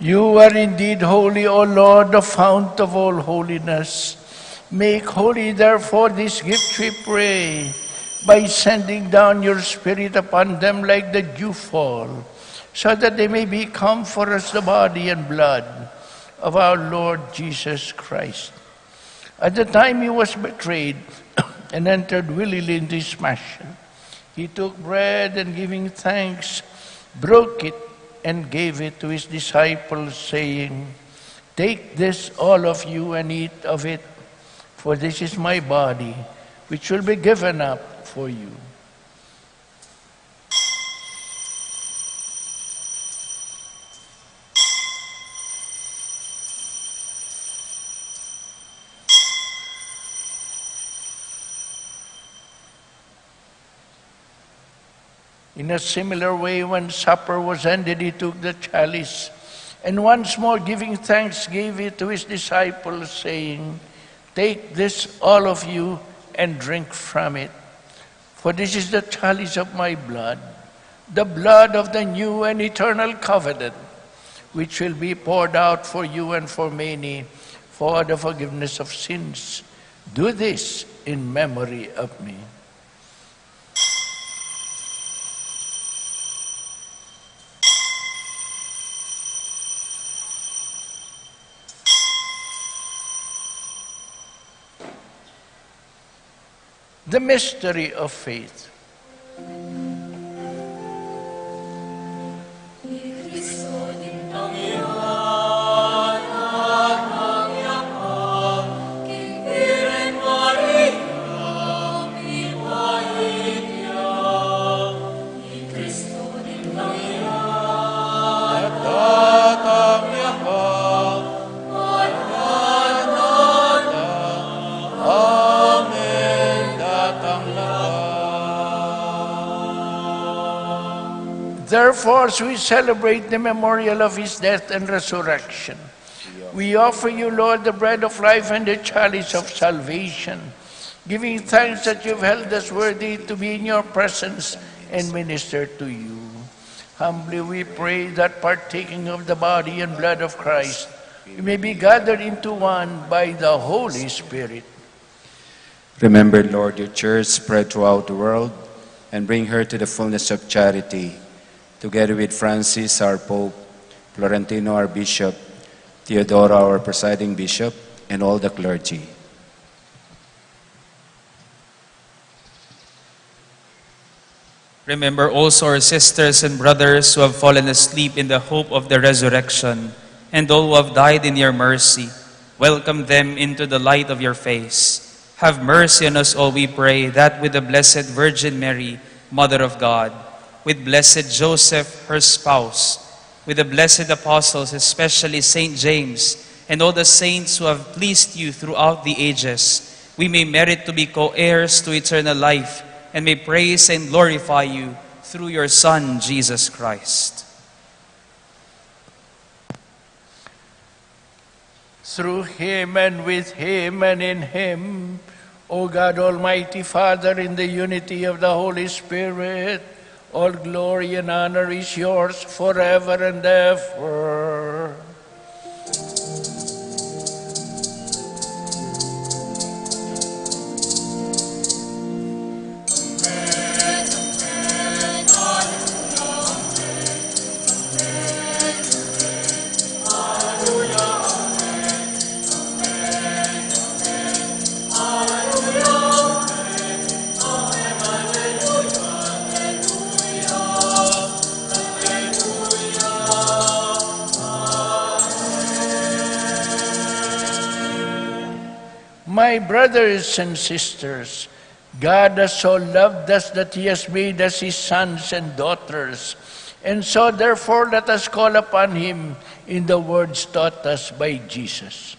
You are indeed holy, O Lord, the fount of all holiness. Make holy, therefore, this gift, we pray, by sending down your Spirit upon them like the dewfall, so that they may become for us the body and blood of our Lord Jesus Christ. At the time he was betrayed and entered willingly into his passion, he took bread and giving thanks, broke it, and gave it to his disciples, saying, "Take this, all of you, and eat of it, for this is my body, which will be given up for you. In a similar way, when supper was ended, he took the chalice, and once more giving thanks, gave it to his disciples, saying, "Take this, all of you, and drink from it. For this is the chalice of my blood, the blood of the new and eternal covenant, which will be poured out for you and for many for the forgiveness of sins. Do this in memory of me." The mystery of faith. Therefore, as we celebrate the memorial of his death and resurrection, we offer you, Lord, the bread of life and the chalice of salvation, giving thanks that you've held us worthy to be in your presence and minister to you. Humbly we pray that partaking of the body and blood of Christ, we may be gathered into one by the Holy Spirit. Remember, Lord, your church spread throughout the world, and bring her to the fullness of charity, together with Francis, our Pope, Florentino, our Bishop, Theodora, our presiding bishop, and all the clergy. Remember also our sisters and brothers who have fallen asleep in the hope of the resurrection, and all who have died in your mercy. Welcome them into the light of your face. Have mercy on us all, we pray, that with the Blessed Virgin Mary, Mother of God, with blessed Joseph, her spouse, with the blessed apostles, especially Saint James, and all the saints who have pleased you throughout the ages, we may merit to be co-heirs to eternal life, and may praise and glorify you through your Son, Jesus Christ. Through him and with him and in him, O God, Almighty Father, in the unity of the Holy Spirit, all glory and honor is yours forever and ever. My brothers and sisters, God has so loved us that he has made us his sons and daughters. And so therefore let us call upon him in the words taught us by Jesus.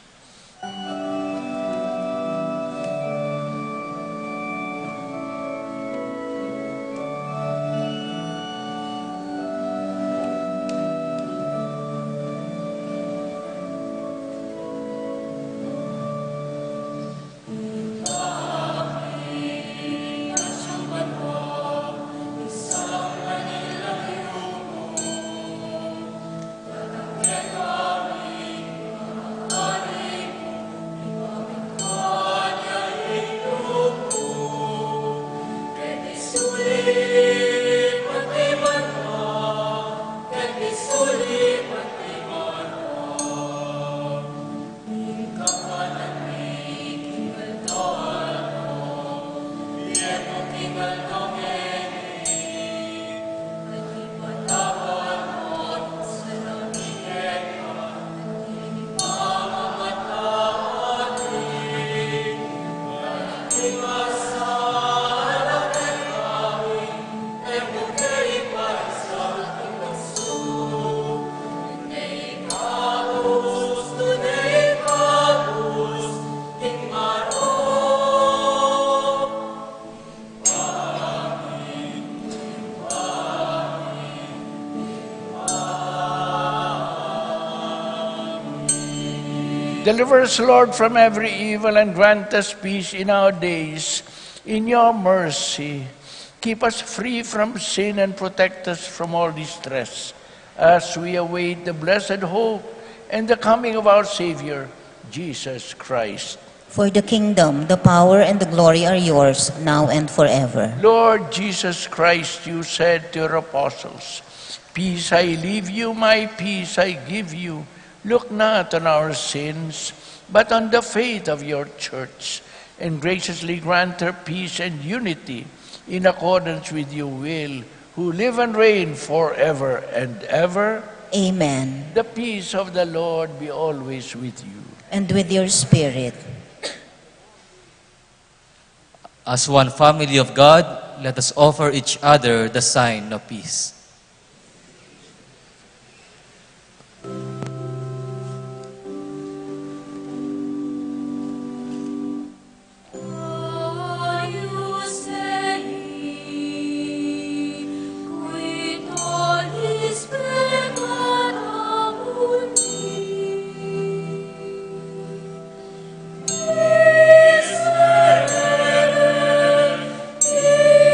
Give us Deliver us, Lord, from every evil and grant us peace in our days. In your mercy, keep us free from sin and protect us from all distress as we await the blessed hope and the coming of our Savior, Jesus Christ. For the kingdom, the power, and the glory are yours, now and forever. Lord Jesus Christ, you said to your apostles, "Peace I leave you, my peace I give you. Look not on our sins, but on the faith of your church, and graciously grant her peace and unity in accordance with your will, who live and reign forever and ever." Amen. The peace of the Lord be always with you. And with your spirit. As one family of God, let us offer each other the sign of peace. Are you saying, quid nollis peccator mundi? Miserere, miserere,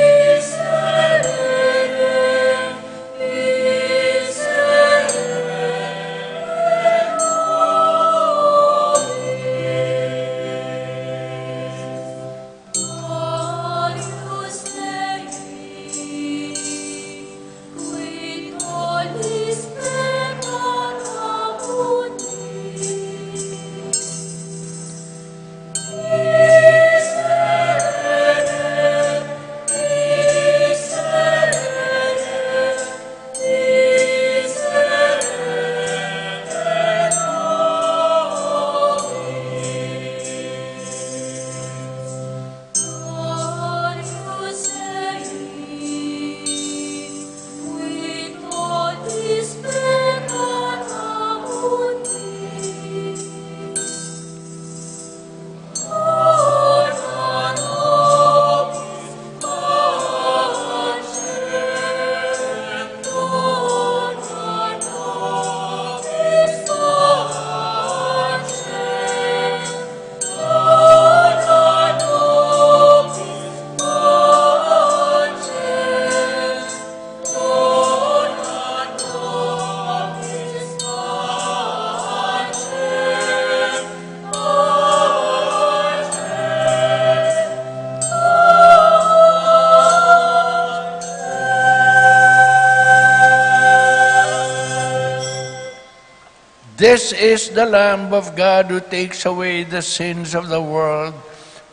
This is the Lamb of God who takes away the sins of the world.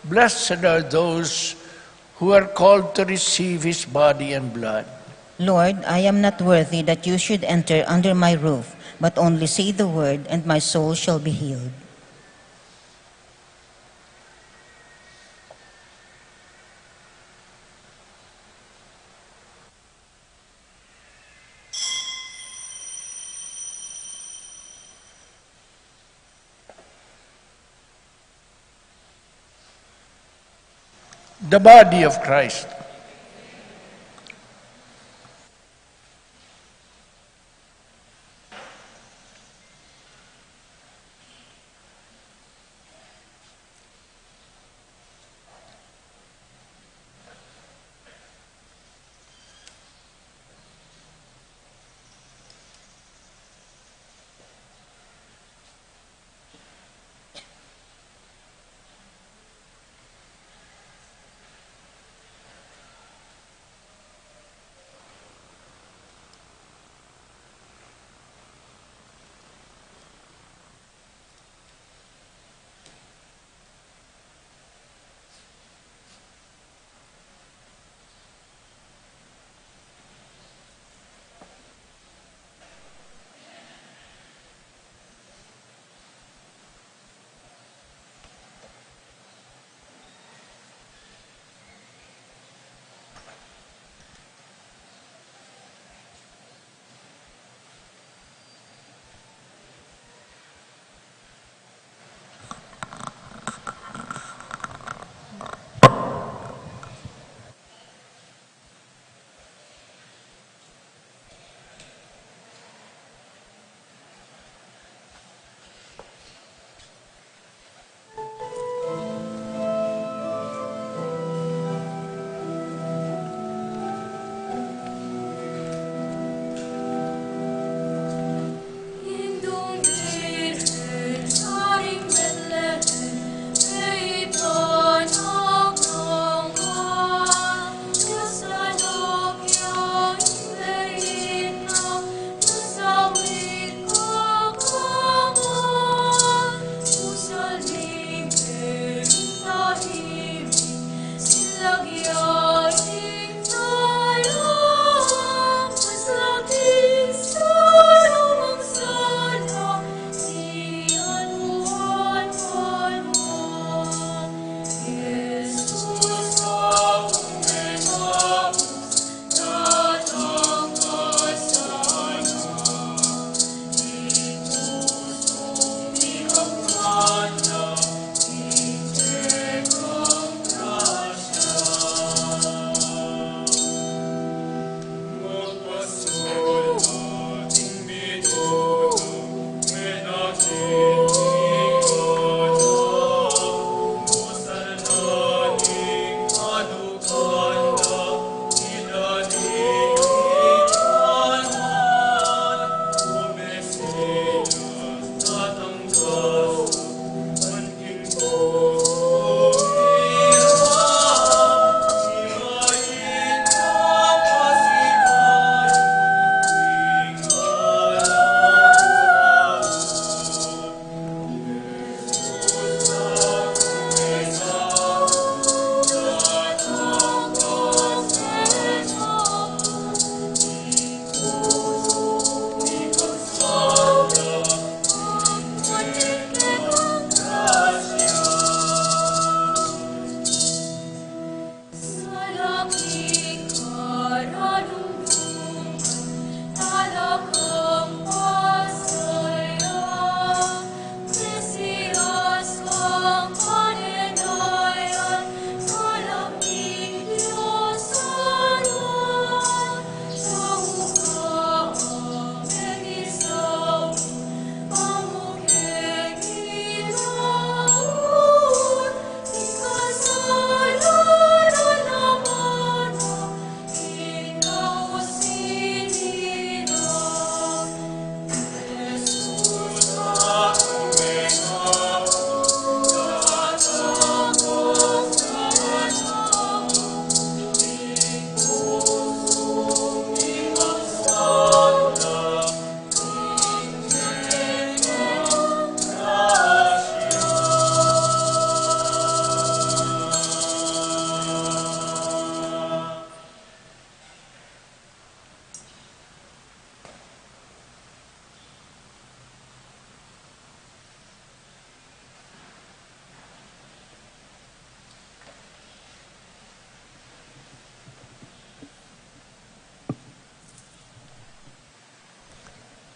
Blessed are those who are called to receive his body and blood. Lord, I am not worthy that you should enter under my roof, but only say the word, and my soul shall be healed. The body of Christ.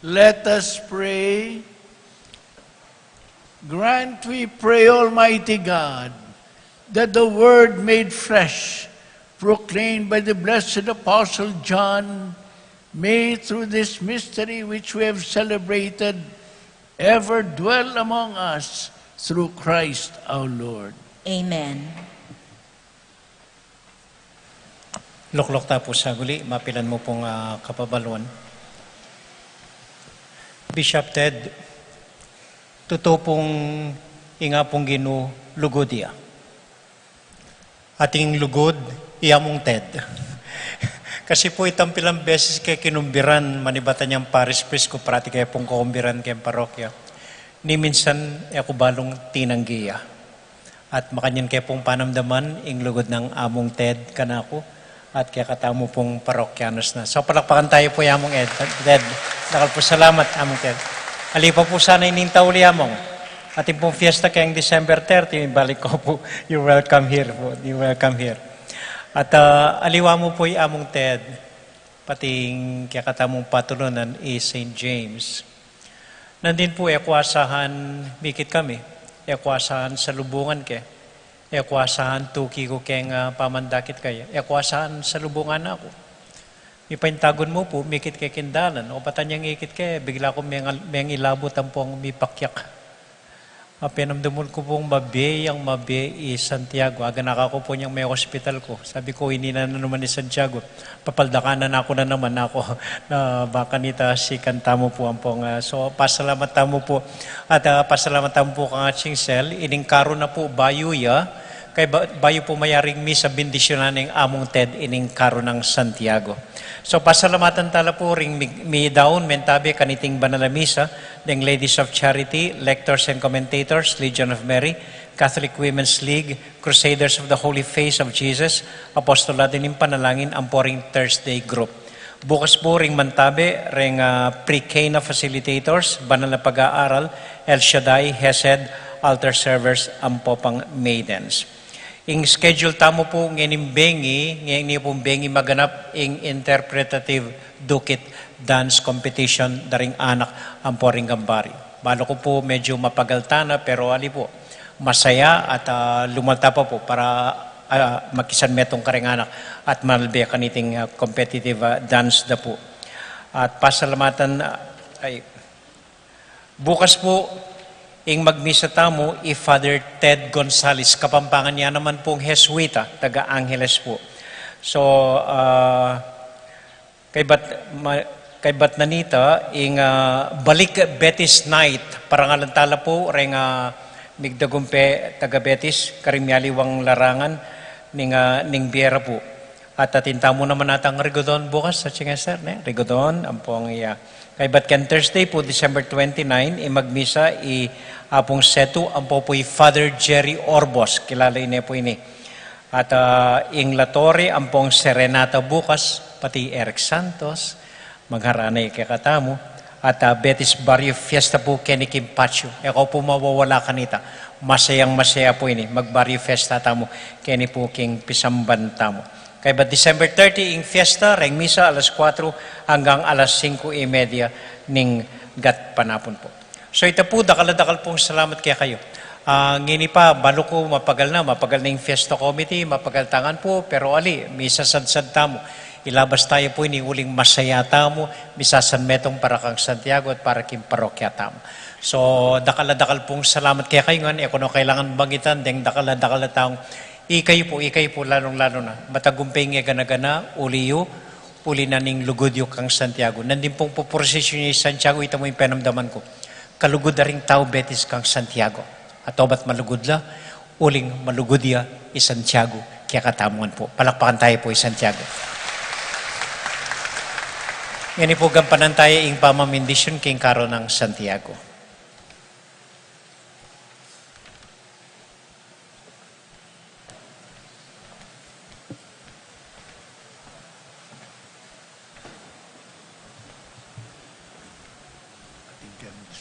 Let us pray. Grant, we pray, Almighty God, that the Word made flesh, proclaimed by the blessed Apostle John, may through this mystery which we have celebrated, ever dwell among us through Christ our Lord. Amen. Luklok ta po sa guli, mapilan mo pong kapabalon. Bishop Ted, totoo pong inga pong ginu lugod iya. Ating lugod, iya mong Ted. Kasi po itang pilang beses kay kinumbiran, manibatan niyang Paris Priest ko, prati kaya pong kumbiran kayang parokya. Ni minsan, ako balong tinanggiya. At makanyan kaya pong panamdaman, ing lugod ng among Ted kanako, at kaya katamo pong parokyanos na. So palakpakan tayo po yamong Ted. Nakal po salamat among Ted. Alipa po sana inintaw liyamong. Ating pong fiesta kayang December 30, balik ko po, you're welcome here po. You're welcome here. At aliwa mo po among Ted, pating kaya katamong patulunan is St. James. Nandin po ekwasahan mikit kami. Ekwasahan sa lubungan ke. Ekwasahan tuki ko keng pamandakit kaya. Ekwasahan sa lubungan ako. Ipaintagon mo po, mikit kay kindalan. O patan niyang ikit kaya, bigla ko may ilabot ang pong mipakyak. Pinamdamon ko pong mabiyang Santiago. Aga nakako po niyang may hospital ko. Sabi ko, hindi na naman ni Santiago. Papaldakanan ako na naman ako na baka nita si kantamo po ang pong. So, pasalamat tamo po. At pasalamat tamo po kang ating sel. Iningkaro na po bayuya. Kay bayo po mayaring misa bendisyonan ng among Ted iningkaro ng Santiago. So pasalamatan tala po ring mi daon mentabi kaniting banal misa ng Ladies of Charity, Lectors and Commentators, Legion of Mary, Catholic Women's League, Crusaders of the Holy Face of Jesus, Apostolado ng Panalangin, Amporing Thursday Group. Bukas po ring mantabi ring pre-K na facilitators, banal na pag-aaral, El Shaddai, Hesed, altar servers, Ampopang Maidens. Ing schedule tamo po ngayon pong bengi maganap ing interpretative dukit dance competition daring anak ang poring gambari. Balo ko po medyo mapagaltana pero ali po masaya at lumalta pa po para makisan metong karing anak at malbe kaniting competitive dance da po. At pasalamatan ay bukas po ing magmisa tamo Father Ted Gonzales. Kapampangan niya naman pong Jesuita, taga Angeles po. So, kay bat nanita, ing balik Betis night, parang alantala po, ring migdagumpe taga Betis, karimyaliwang larangan, ning biera po. At atinta mo naman natang Rigodon bukas sa Chingaser, Rigodon, ang pong iya. Kay Batkan Thursday po, December 29, magmisa apong setu ang po Father Jerry Orbos, kilala ine po ini. At ing Latore ang pong Serenata bukas, pati Eric Santos, magharanay kay katamo. At Betis Barrio Fiesta po Kenny Kimpacho. Ikaw po mawawala kanita. Masayang masaya po ini. Mag-Barrio Fiesta tamo, Kenny po king Pisamban tamo. Kaya ba December 30, ing fiesta, reng misa, alas 4 hanggang alas 5:30 ning gat panapon po. So ito po, dakal pong salamat kaya kayo. Ngini pa, balo ko mapagal na yung fiesta committee, mapagal tangan po, pero ali, misa sad-sad tamo. Ilabas tayo po ini uling masaya tamo, misa San Metong para kang Santiago at para king parokya tamo. So dakal pong salamat kaya kayo nga, kung kailangan bangitan, deng dakal taong ikay po, lalong-lalo na. Matagumpay nga gana-gana, uli na ning lugudyo kang Santiago. Nandin pong puprosesyon niya Santiago, ito mo yung penamdaman ko. Kalugod na ring tao Betis kang Santiago. At obat malugod la, uling malugod ya Santiago. Kaya katamuan po. Palakpakan tayo po Santiago. Yan po gampanan tayo ing pamamindisyon king karo ng Santiago.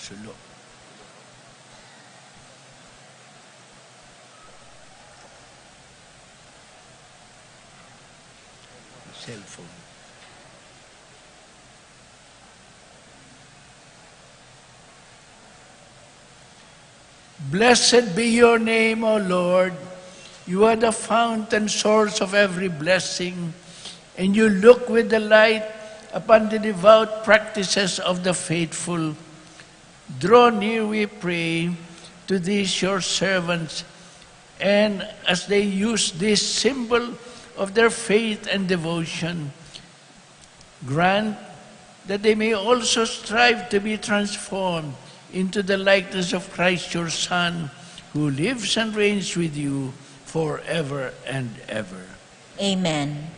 Sulo. Cellphone. Blessed be your name, O Lord. You are the fount and source of every blessing, and you look with delight upon the devout practices of the faithful. Draw near, we pray, to these your servants, and as they use this symbol of their faith and devotion, grant that they may also strive to be transformed into the likeness of Christ your Son, who lives and reigns with you forever and ever. Amen.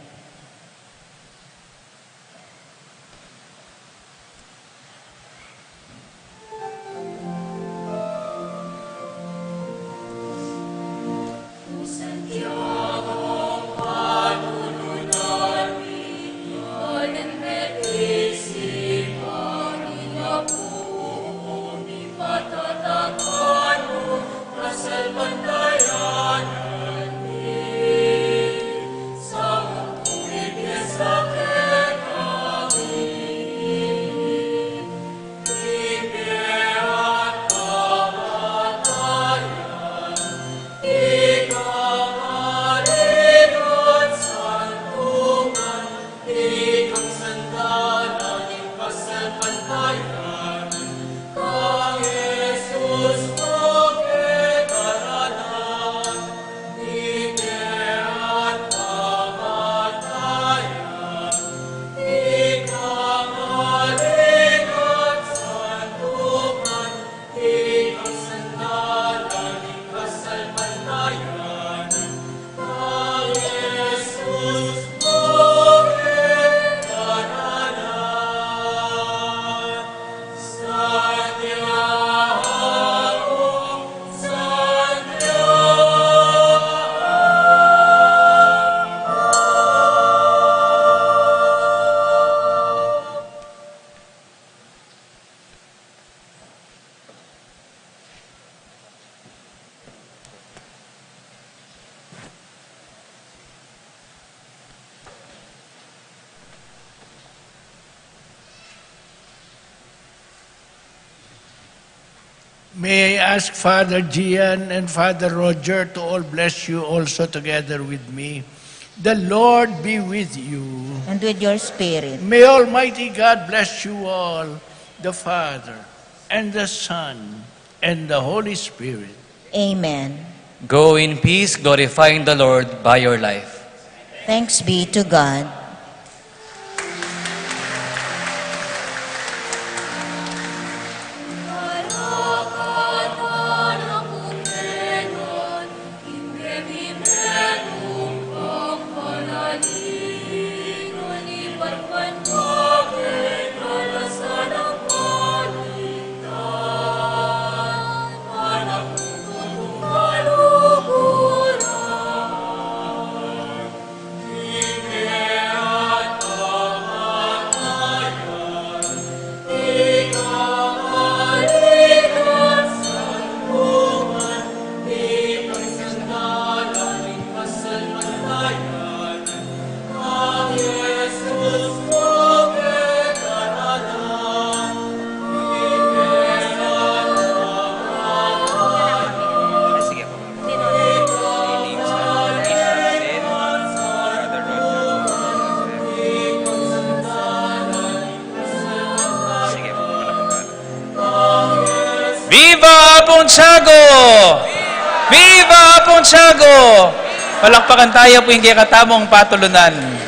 May I ask Father Gian and Father Roger to all bless you also together with me. The Lord be with you. And with your spirit. May Almighty God bless you all, the Father, and the Son, and the Holy Spirit. Amen. Go in peace, glorifying the Lord by your life. Thanks be to God. Viva Pontiago! Viva Pontiago! Palakpakan tayo po yung katamong patulunan.